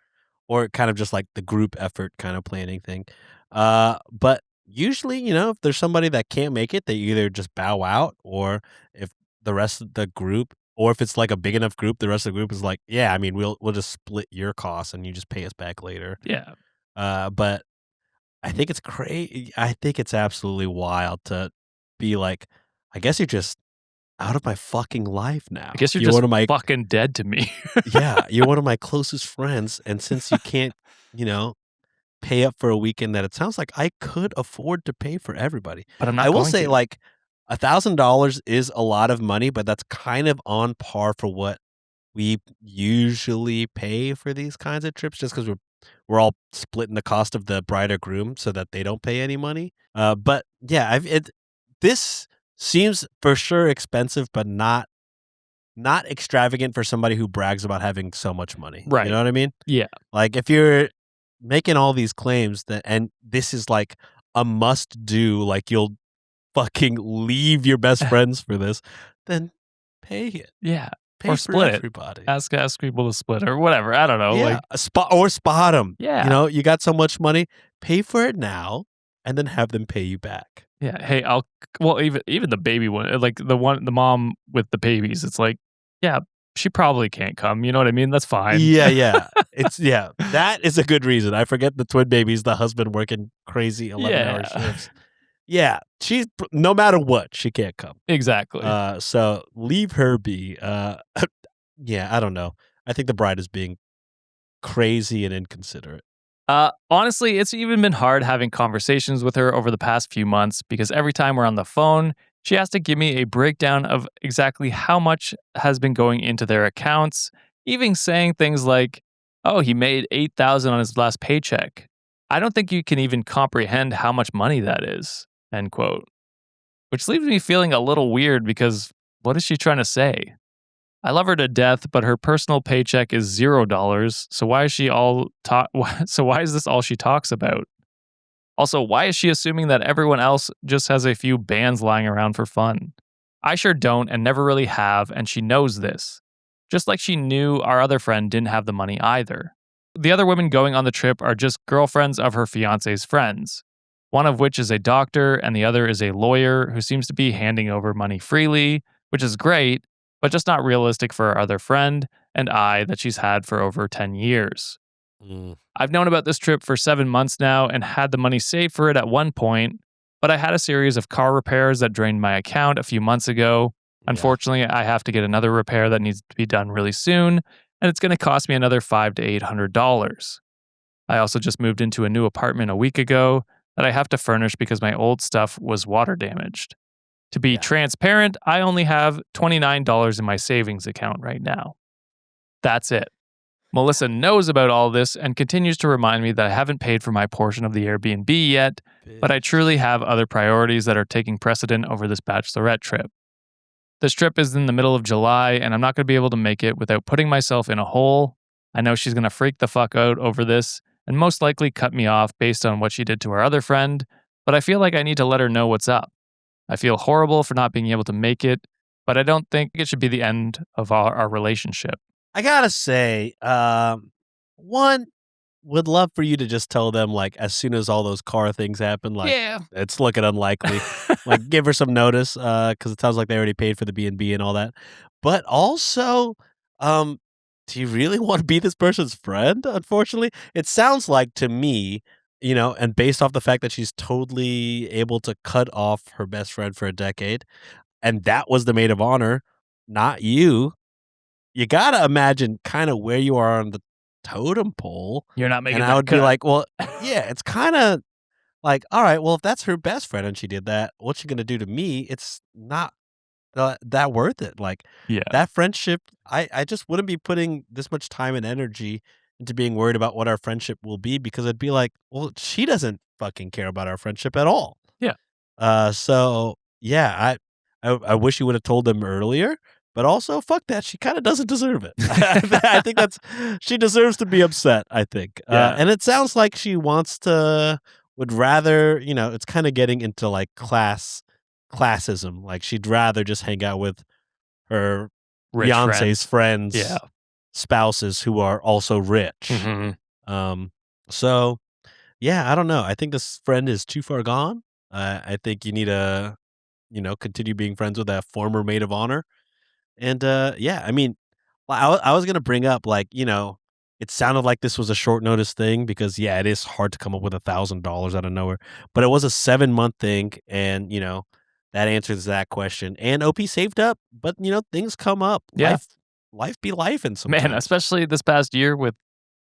Or kind of just like the group effort kind of planning thing. But usually, if there's somebody that can't make it, they either just bow out, or if the rest of the group, or if it's like a big enough group, the rest of the group is like, yeah, I mean, we'll just split your costs and you just pay us back later. Yeah. But I think it's crazy. I think it's absolutely wild to be like, I guess you're just out of my fucking life now. I guess you're just one of my fucking dead to me. Yeah, you're one of my closest friends, and since you can't, pay up for a weekend that it sounds like I could afford to pay for everybody. But I'm not. I will say, like, $1,000 is a lot of money, but that's kind of on par for what we usually pay for these kinds of trips, just because we're all splitting the cost of the bride or groom so that they don't pay any money. But yeah, this seems for sure expensive, but not extravagant for somebody who brags about having so much money. Right. You know what I mean? Yeah. Like, if you're making all these claims and this is like a must do, like you'll fucking leave your best friends for this, then pay it. Yeah. Pay or for split everybody. It. Ask people to split or whatever. I don't know. Yeah. Spot them. Yeah. You got so much money, pay for it now and then have them pay you back. Yeah. Hey, even the baby one, like the mom with the babies, it's like, yeah, she probably can't come. You know what I mean? That's fine. Yeah. That is a good reason. I forget the twin babies, the husband working crazy 11-hour shifts. Yeah, she's no matter what, she can't come. Exactly. So leave her be. Yeah, I don't know. I think the bride is being crazy and inconsiderate. Honestly, it's even been hard having conversations with her over the past few months because every time we're on the phone, she has to give me a breakdown of exactly how much has been going into their accounts, even saying things like, oh, he made $8,000 on his last paycheck. I don't think you can even comprehend how much money that is, end quote. Which leaves me feeling a little weird because what is she trying to say? I love her to death, but her personal paycheck is $0. So why is this all she talks about? Also, why is she assuming that everyone else just has a few bands lying around for fun? I sure don't and never really have, and she knows this. Just like she knew our other friend didn't have the money either. The other women going on the trip are just girlfriends of her fiance's friends, one of which is a doctor and the other is a lawyer who seems to be handing over money freely, which is great, but just not realistic for our other friend and I that she's had for over 10 years. Mm, I've known about this trip for 7 months now and had the money saved for it at one point, but I had a series of car repairs that drained my account a few months ago. yeah. Unfortunately, I have to get another repair that needs to be done really soon, and it's going to cost me another $500 to $800. I also just moved into a new apartment a week ago that I have to furnish because my old stuff was water damaged. To be Yeah. transparent, I only have $29 in my savings account right now. That's it. Melissa knows about all this and continues to remind me that I haven't paid for my portion of the Airbnb yet, but I truly have other priorities that are taking precedent over this bachelorette trip. This trip is in the middle of July, and I'm not going to be able to make it without putting myself in a hole. I know she's going to freak the fuck out over this and most likely cut me off based on what she did to our other friend, but I feel like I need to let her know what's up. I feel horrible for not being able to make it, but I don't think it should be the end of our relationship. I gotta say, one, would love for you to just tell them, like, as soon as all those car things happen, like, Yeah. it's looking unlikely. Like, give her some notice, because it sounds like they already paid for the B&B and all that. But also, do you really want to be this person's friend, unfortunately? It sounds like to me, and based off the fact that she's totally able to cut off her best friend for a decade, and that was the maid of honor, not you. You gotta imagine kinda where you are on the totem pole, You're not making and I that would be cut. like, well, yeah, it's kinda like, alright, well, if that's her best friend and she did that, what's she gonna do to me? It's not, that worth it. Like, Yeah. that friendship, I just wouldn't be putting this much time and energy into being worried about what our friendship will be because it'd be like, well, she doesn't fucking care about our friendship at all. Yeah. So yeah, I wish you would have told them earlier, but also fuck that. She kind of doesn't deserve it. I think she deserves to be upset. I think, Yeah. and it sounds like she would rather, it's kind of getting into like classism. Like she'd rather just hang out with her Rich fiance's friends, Yeah. spouses who are also rich. Mhm. So yeah, I don't know. I think this friend is too far gone. I think you need to, continue being friends with that former maid of honor. And yeah, I mean, I was gonna bring up like, it sounded like this was a short notice thing because yeah, it is hard to come up with $1,000 out of nowhere. But it was a 7-month thing, and that answers that question. And OP saved up, but things come up. Yeah. Life be life, and sometimes. Man, especially this past year with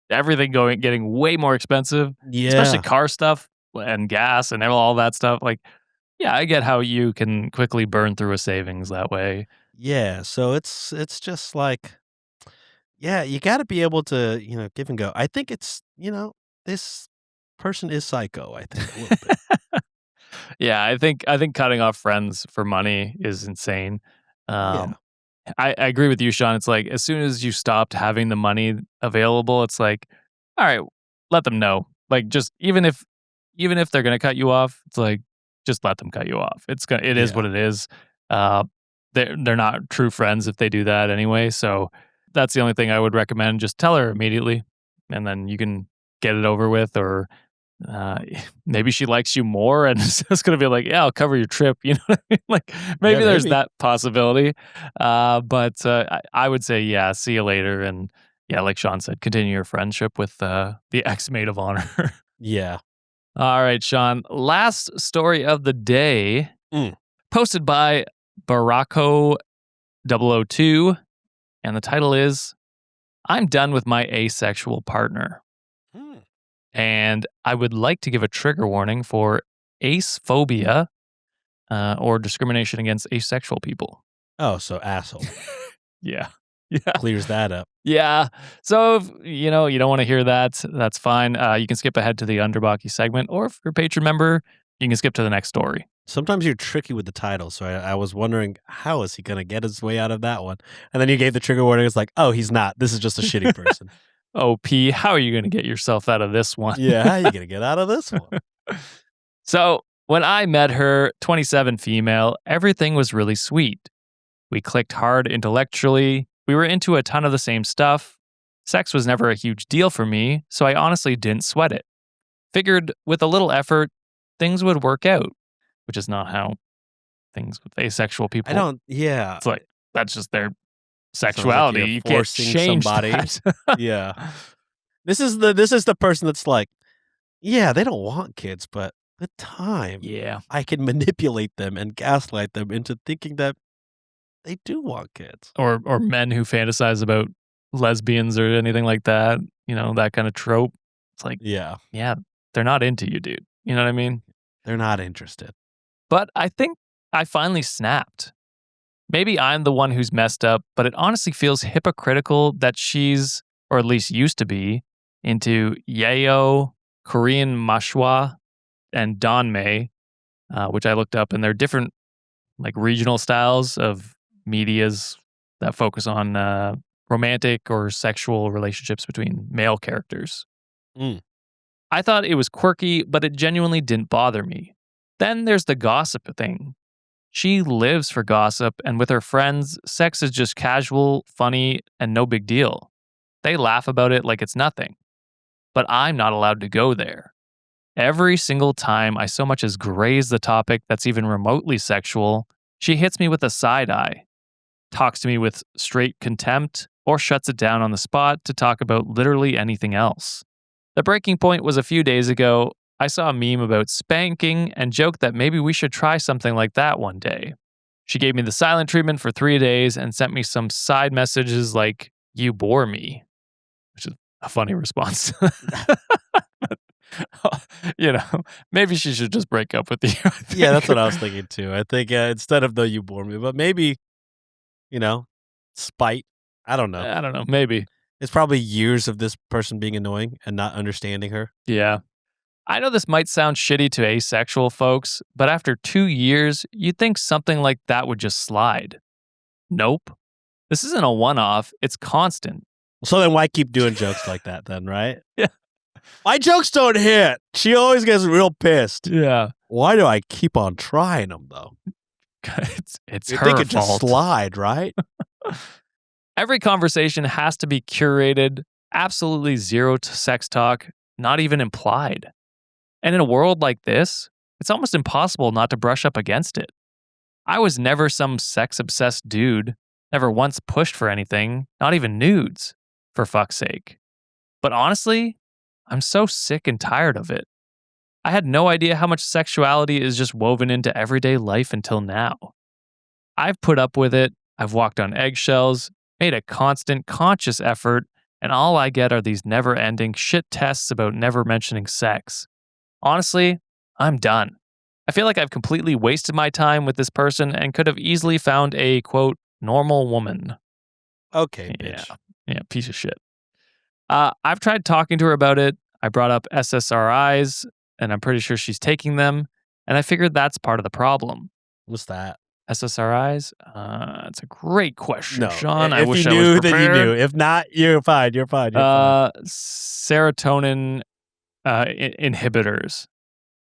everything getting way more expensive, Yeah, especially car stuff and gas and all that stuff. Like, yeah, I get how you can quickly burn through a savings that way. yeah. So it's just like, yeah, you got to be able to give and go. I think it's this person is psycho. I think a little bit. Yeah, I think cutting off friends for money is insane. Yeah. Um, I agree with you, Sean. It's like as soon as you stopped having the money available, it's like, all right, let them know. Like just even if they're gonna cut you off, it's like just let them cut you off. It is Yeah. what it is. Uh, they're not true friends if they do that anyway. So that's the only thing I would recommend. Just tell her immediately, and then you can get it over with. Or uh, maybe she likes you more and it's just going to be like, yeah, I'll cover your trip. You know what I mean? Like maybe there's maybe. that possibility. But I would say, yeah, see you later. And yeah, like Sean said, continue your friendship with the ex maid of honor. Yeah. All right, Sean. Last story of the day Mm. posted by Baracco002. And the title is, I'm done with my asexual partner. Mm. And I would like to give a trigger warning for ace phobia or discrimination against asexual people. Oh, so asshole. Yeah. Yeah. Clears that up. Yeah. So if you don't want to hear that, that's fine. You can skip ahead to the Underbaki segment, or if you're a patron member, you can skip to the next story. Sometimes you're tricky with the title, so I was wondering, how is he going to get his way out of that one? And then you gave the trigger warning. It's like, oh, he's not. This is just a shitty person. OP, how are you going to get yourself out of this one? Yeah, how you going to get out of this one? So when I met her, 27 female, everything was really sweet. We clicked hard intellectually. We were into a ton of the same stuff. Sex was never a huge deal for me, so I honestly didn't sweat it. Figured with a little effort, things would work out, which is not how things with asexual people. Yeah. It's like, that's just their Sounds like sexuality. you're You can't forcing change somebody. that. Yeah. This is the person that's like, yeah, they don't want kids, but with time, Yeah. I can manipulate them and gaslight them into thinking that they do want kids. Or men who fantasize about lesbians or anything like that, that kind of trope. It's like, Yeah. yeah, they're not into you, dude. You know what I mean? They're not interested. But I think I finally snapped. Maybe I'm the one who's messed up, but it honestly feels hypocritical that she's, or at least used to be, into yayo, Korean mashwa, and danmei, which I looked up, and they're different like regional styles of medias that focus on romantic or sexual relationships between male characters. Mm. I thought it was quirky, but it genuinely didn't bother me. Then there's the gossip thing. She lives for gossip, and with her friends, sex is just casual, funny, and no big deal. They laugh about it like it's nothing. But I'm not allowed to go there. Every single time I so much as graze the topic that's even remotely sexual, she hits me with a side eye, talks to me with straight contempt, or shuts it down on the spot to talk about literally anything else. The breaking point was a few days ago. I saw a meme about spanking and joked that maybe we should try something like that one day. She gave me the silent treatment for 3 days and sent me some side messages like, "You bore me," which is a funny response. Maybe she should just break up with you. Yeah, that's what I was thinking too. I think instead of "you bore me," but maybe, spite. I don't know. I don't know. Maybe. It's probably years of this person being annoying and not understanding her. Yeah. I know this might sound shitty to asexual folks, but after 2 years, you'd think something like that would just slide. Nope. This isn't a one-off. It's constant. So then why keep doing jokes like that then, right? Yeah. My jokes don't hit. She always gets real pissed. Yeah. Why do I keep on trying them though? It's You her think it just fault. slide, right? Every conversation has to be curated, absolutely zero to sex talk, not even implied. And in a world like this, it's almost impossible not to brush up against it. I was never some sex-obsessed dude, never once pushed for anything, not even nudes, for fuck's sake. But honestly, I'm so sick and tired of it. I had no idea how much sexuality is just woven into everyday life until now. I've put up with it, I've walked on eggshells, made a constant, conscious effort, and all I get are these never-ending shit tests about never mentioning sex. Honestly, I'm done. I feel like I've completely wasted my time with this person and could have easily found a, quote, normal woman. Okay, bitch. Yeah, piece of shit. I've tried talking to her about it. I brought up SSRIs, and I'm pretty sure she's taking them, and I figured that's part of the problem. What's that? SSRIs? It's a great question, No, Sean. if I wish you I was knew, prepared. then you knew. If not, you're fine. You're fine. Serotonin inhibitors.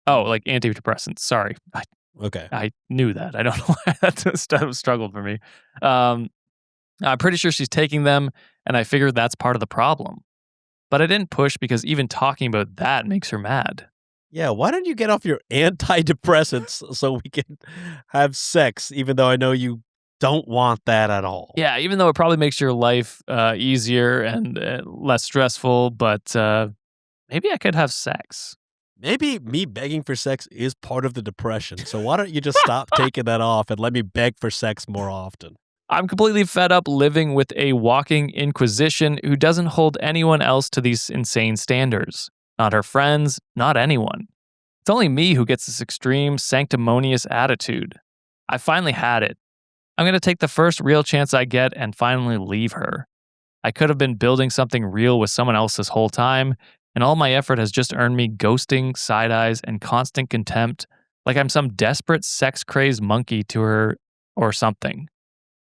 Oh, like antidepressants. Sorry. Okay. I knew that. I don't know why that struggled for me. I'm pretty sure she's taking them, and I figured that's part of the problem. But I didn't push because even talking about that makes her mad. Yeah, why don't you get off your antidepressants so we can have sex, even though I know you don't want that at all? Yeah, even though it probably makes your life easier and less stressful, but maybe I could have sex. Maybe me begging for sex is part of the depression. So why don't you just stop taking that off and let me beg for sex more often? I'm completely fed up living with a walking inquisition who doesn't hold anyone else to these insane standards. Not her friends, not anyone. It's only me who gets this extreme, sanctimonious attitude. I finally had it. I'm going to take the first real chance I get and finally leave her. I could have been building something real with someone else this whole time, and all my effort has just earned me ghosting, side eyes, and constant contempt, like I'm some desperate sex-crazed monkey to her or something.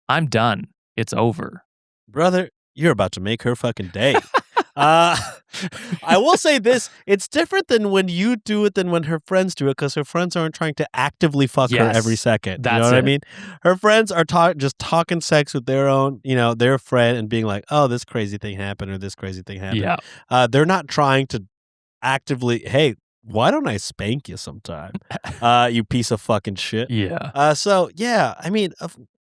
I'm done. It's over. Brother, you're about to make her fucking day. I will say this: it's different than when you do it than when her friends do it, because her friends aren't trying to actively fuck her every Yes, second. You know that's what I it. mean? Her friends are just talking sex with their own, their friend, and being like, "Oh, this crazy thing happened," or "This crazy thing happened." Yeah. They're not trying to actively, "Hey, why don't I spank you sometime? You piece of fucking shit." Yeah. So yeah, I mean,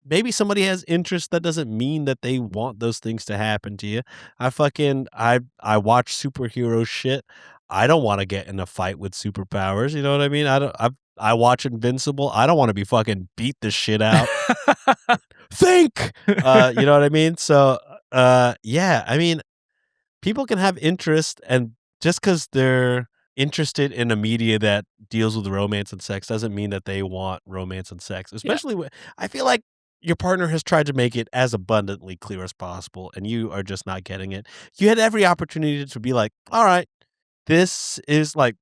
maybe somebody has interest. That doesn't mean that they want those things to happen to you. I watch superhero shit. I don't want to get in a fight with superpowers. You know what I mean? I watch Invincible. I don't want to be fucking beat the shit out. Think. You know what I mean? So yeah, I mean, people can have interest, and just because they're interested in a media that deals with romance and sex doesn't mean that they want romance and sex. Yeah. Especially when I feel like your partner has tried to make it as abundantly clear as possible, and you are just not getting it. You had every opportunity to be like, all right, this is like,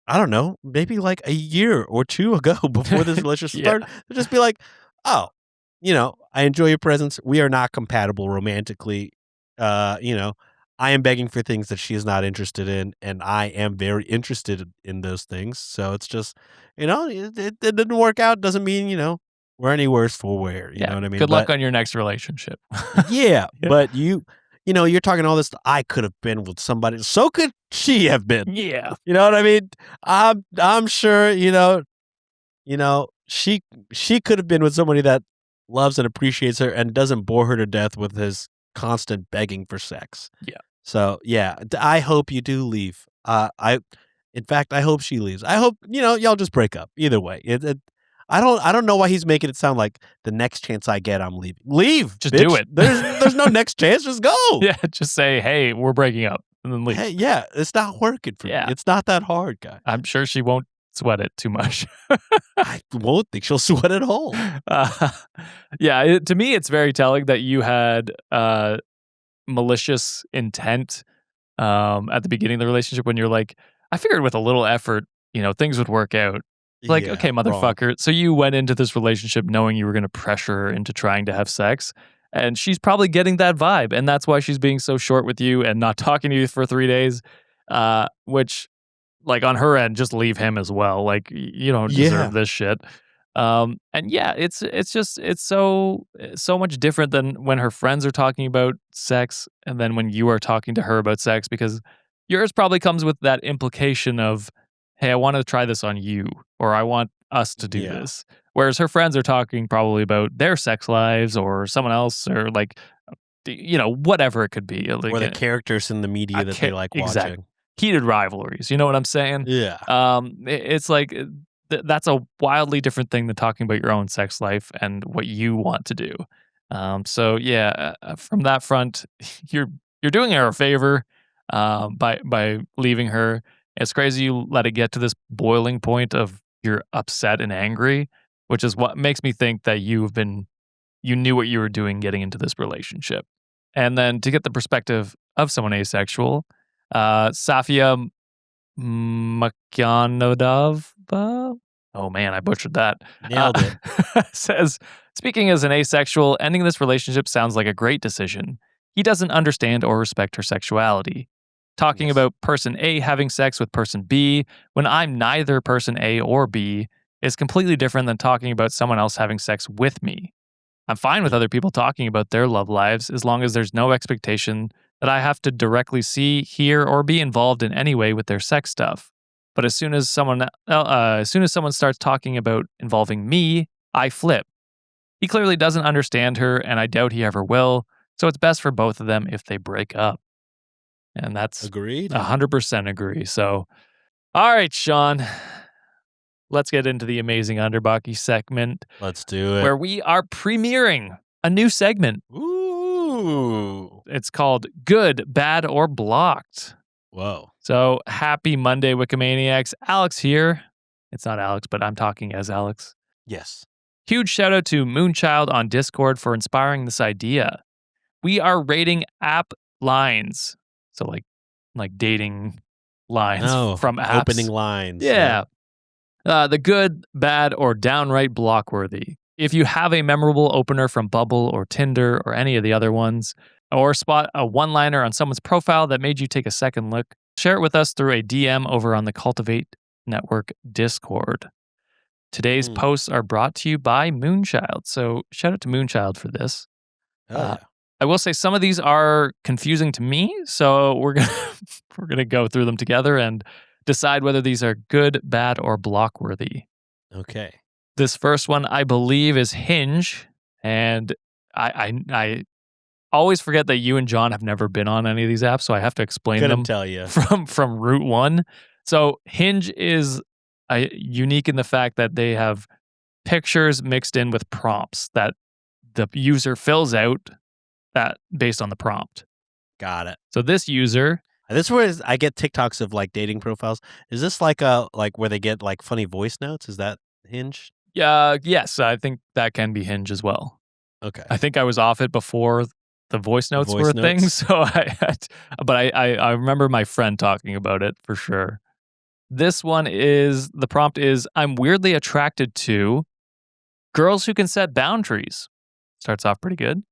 I don't know, maybe like a year or two ago before this relationship Yeah. started, to just be like, oh, I enjoy your presence. We are not compatible romantically. You know, I am begging for things that she is not interested in, and I am very interested in those things. So it's just, it didn't work out. Doesn't mean, we're any worse for wear. You know Yeah. what I mean? Good luck But on your next relationship. yeah, Yeah. but you're talking all this. I could have been with somebody. So could she have been. Yeah. You know what I mean? I'm sure, she could have been with somebody that loves and appreciates her and doesn't bore her to death with his constant begging for sex. Yeah. So, yeah, I hope you do leave. In fact, I hope she leaves. I hope, y'all just break up. Either way. I don't know why he's making it sound like the next chance I get, I'm leaving. Leave, Just bitch. do it. There's no next chance. Just go. Yeah. Just say, hey, we're breaking up, and then leave. Hey, yeah, it's not working for me. Yeah. It's not that hard, guy. I'm sure she won't sweat it too much. I won't think she'll sweat at all. Yeah. To me, it's very telling that you had malicious intent at the beginning of the relationship when you're like, I figured with a little effort, things would work out. Like, Yeah, okay, wrong. motherfucker. So you went into this relationship knowing you were going to pressure her into trying to have sex. And she's probably getting that vibe. And that's why she's being so short with you and not talking to you for 3 days. Which, like, on her end, just leave him as well. Like, you don't Yeah. deserve this shit. And yeah, it's so much different than when her friends are talking about sex and then when you are talking to her about sex, because yours probably comes with that implication of, hey, I want to try this on you, or I want us to do Yeah. this. Whereas her friends are talking probably about their sex lives or someone else, or like, whatever it could be. Like Or the characters in the media that they like exactly. watching. Heated rivalries. You know what I'm saying? Yeah. It's like that's a wildly different thing than talking about your own sex life and what you want to do. So yeah, from that front, you're doing her a favor by leaving her. It's crazy you let it get to this boiling point of you're upset and angry, which is what makes me think that you knew what you were doing getting into this relationship. And then to get the perspective of someone asexual, Safia Makyanodova. Oh man, I butchered that. Nailed it. Says, speaking as an asexual, ending this relationship sounds like a great decision. He doesn't understand or respect her sexuality. Talking Yes. about person A having sex with person B when I'm neither person A or B is completely different than talking about someone else having sex with me. I'm fine with other people talking about their love lives as long as there's no expectation that I have to directly see, hear, or be involved in any way with their sex stuff. But as soon as someone starts talking about involving me, I flip. He clearly doesn't understand her, and I doubt he ever will. So it's best for both of them if they break up. And that's Agreed. 100% agree. So, all right, Sean, let's get into the amazing Underbaki segment Let's do it. where we are premiering a new segment. Ooh. It's called Good, Bad, or Blocked. Whoa. So happy Monday, Wikimaniacs. Alex here. It's not Alex, but I'm talking as Alex. Yes. Huge shout out to Moonchild on Discord for inspiring this idea. We are rating app lines. So like dating lines from apps. Opening lines. Yeah. The good, bad, or downright blockworthy. If you have a memorable opener from Bumble or Tinder or any of the other ones, or spot a one-liner on someone's profile that made you take a second look, share it with us through a DM over on the Cultivate Network Discord. Today's posts are brought to you by Moonchild. So shout out to Moonchild for this. Yeah. I will say some of these are confusing to me, so we're gonna go through them together and decide whether these are good, bad, or block-worthy. Okay. This first one, I believe, is Hinge, and I always forget that you and John have never been on any of these apps, so I have to explain Couldn't them tell you. from route one. So Hinge is unique in the fact that they have pictures mixed in with prompts that the user fills out that based on the prompt. Got it. So this user, This is where I get TikToks of like dating profiles. Is this like where they get like funny voice notes? Is that Hinge? yes, I think that can be Hinge as well. Okay. I think I was off it before the voice notes were a thing, so I remember my friend talking about it for sure. This one the prompt is, I'm weirdly attracted to girls who can set boundaries. Starts off pretty good.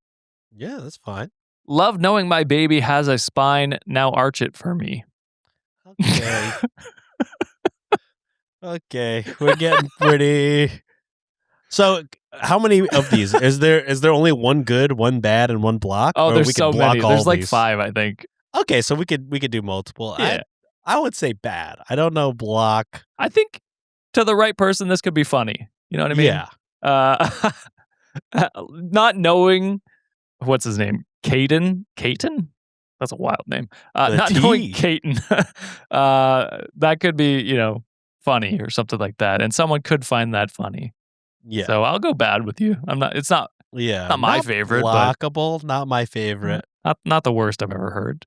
Yeah, that's fine. Love knowing my baby has a spine. Now arch it for me. Okay. Okay, we're getting pretty. So, how many of these is there? Is there only one good, one bad, and one block? Oh, Or there's we could so block many. all There's like these? 5, I think. Okay, so we could do multiple. Yeah. I would say bad. I don't know block. I think to the right person, this could be funny. You know what I mean? Yeah. Not knowing what's his name, Caden. That's a wild name. Not knowing Caden. That could be funny or something like that, and someone could find that funny. Yeah. So I'll go bad with you. I'm not. It's not. Yeah. Not my favorite. Blockable. Not my favorite. Not the worst I've ever heard.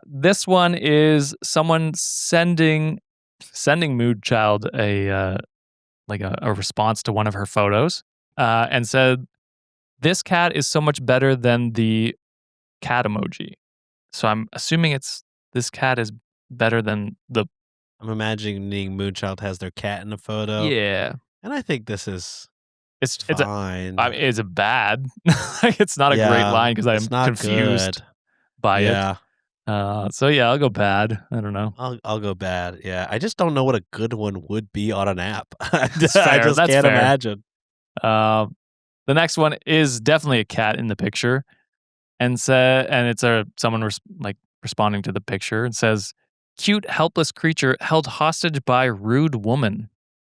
This one is someone sending Moonchild a response to one of her photos, and said, "This cat is so much better than the cat emoji." So I'm assuming this cat is better than the. I'm imagining Moonchild has their cat in the photo. Yeah, and I think this is it's fine. Is it bad? It's not a great line because I'm confused by it. So yeah, I'll go bad. I don't know. I'll go bad. Yeah, I just don't know what a good one would be on an app. I just That's can't fair. imagine. The next one is definitely a cat in the picture, and it's someone responding to the picture and says, "Cute, helpless creature held hostage by rude woman."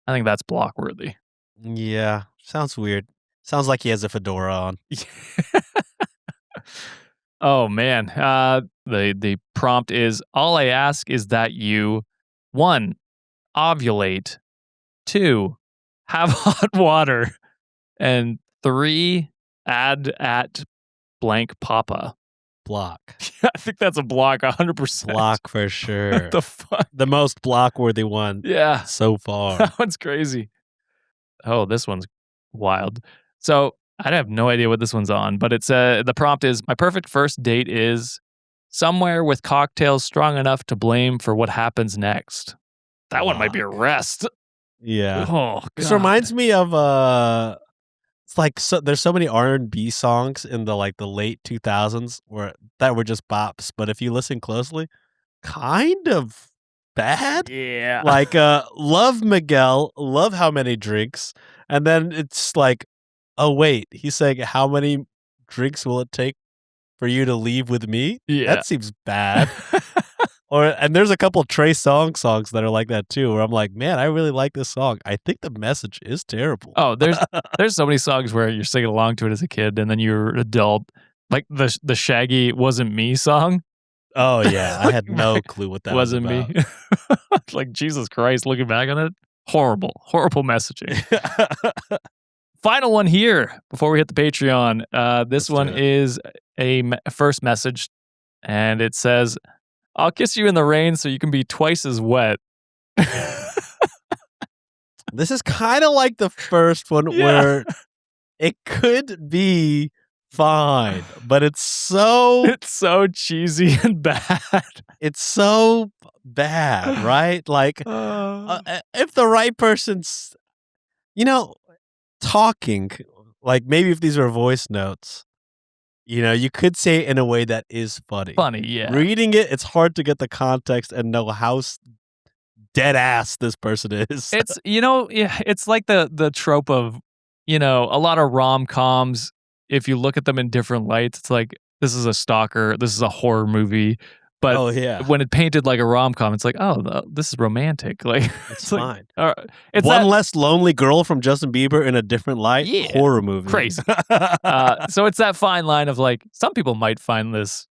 I think that's block-worthy. Yeah, sounds weird. Sounds like he has a fedora on. Oh man, the prompt is, all I ask is that you 1, ovulate, 2, have hot water, and 3, add at blank papa. Block. I think that's a block 100%. Block for sure. What the fuck? The most block-worthy one Yeah. so far. That one's crazy. Oh, this one's wild. So I have no idea what this one's on, but it's the prompt is, my perfect first date is somewhere with cocktails strong enough to blame for what happens next. That one might be a rest. Yeah. Oh, This God. reminds me of it's like there's so many R&B songs in the late 2000s that were just bops, but if you listen closely, kind of bad. Yeah. Like love Miguel, love How Many Drinks, and then it's like, oh wait, he's saying how many drinks will it take for you to leave with me? Yeah. That seems bad. And there's a couple Trey Songz songs that are like that too, where I'm like, man, I really like this song. I think the message is terrible. Oh, there's so many songs where you're singing along to it as a kid, and then you're an adult. Like the Shaggy "Wasn't Me" song. Oh yeah, I had no clue what that Wasn't was me. Like, Jesus Christ, looking back on it, horrible messaging. Final one here before we hit the Patreon. This Let's one do it. is a first message, and it says, "I'll kiss you in the rain so you can be twice as wet." This is kind of like the first one where it could be fine, but it's so cheesy and bad. It's so bad, right? Like if the right person's talking, like maybe if these were voice notes, you could say it in a way that is funny. Funny, yeah. Reading it, it's hard to get the context and know how dead ass this person is. It's it's like the trope of a lot of rom-coms. If you look at them in different lights, it's like this is a stalker, this is a horror movie, but Oh yeah, when it painted like a rom-com, it's like, oh, this is romantic. Like it's like, fine. it's One that, less lonely girl from Justin Bieber in a different light. Yeah. Horror movie. Crazy. So it's that fine line of like, some people might find this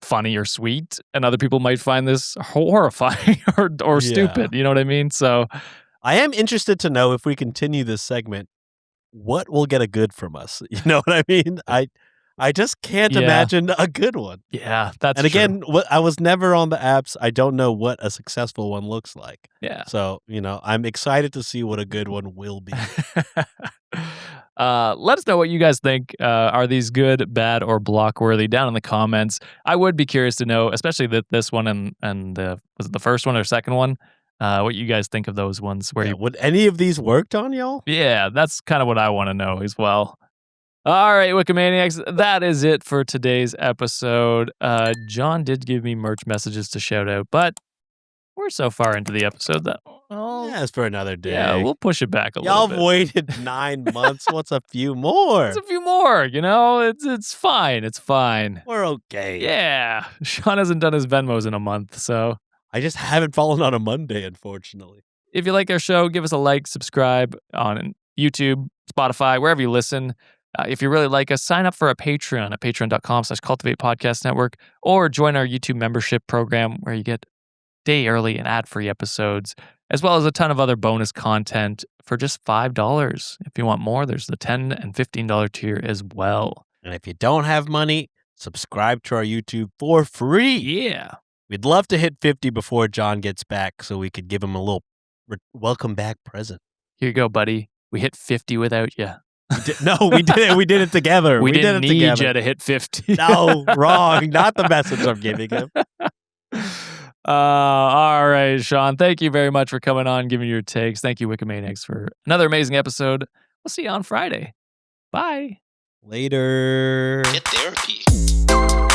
funny or sweet, and other people might find this horrifying or stupid. You know what I mean? So I am interested to know, if we continue this segment, what will get a good from us. You know what I mean? I just can't imagine a good one. Yeah, that's And true. again, I was never on the apps. I don't know what a successful one looks like. Yeah. So, I'm excited to see what a good one will be. Let us know what you guys think. Are these good, bad, or block-worthy? Down in the comments. I would be curious to know, especially this one and was it the first one or second one? What you guys think of those ones? Would any of these worked on y'all? Yeah, that's kind of what I want to know as well. All right, Wikimaniacs, that is it for today's episode. John did give me merch messages to shout out, but we're so far into the episode that That's for another day. yeah, we'll push it back a little Y'all bit. have waited 9 months. What's a few more? It's a few more, it's fine. It's fine. We're okay. Yeah, Sean hasn't done his Venmos in a month, so I just haven't fallen on a Monday, unfortunately. if you like our show, give us a like, subscribe on YouTube, Spotify, wherever you listen. If you really like us, sign up for a Patreon at patreon.com/Cultivate Podcast Network, or join our YouTube membership program where you get day early and ad-free episodes, as well as a ton of other bonus content for just $5. If you want more, there's the $10 and $15 tier as well. And if you don't have money, subscribe to our YouTube for free. Yeah. We'd love to hit 50 before John gets back so we could give him a little welcome back present. Here you go, buddy. We hit 50 without you. No, we did it. We did it together. We didn't did it need together. you to hit 50. No, wrong. Not the message I'm giving him. All right, Sean. Thank you very much for coming on, giving your takes. Thank you, Wikimaniacs, for another amazing episode. We'll see you on Friday. Bye. Later. Get therapy.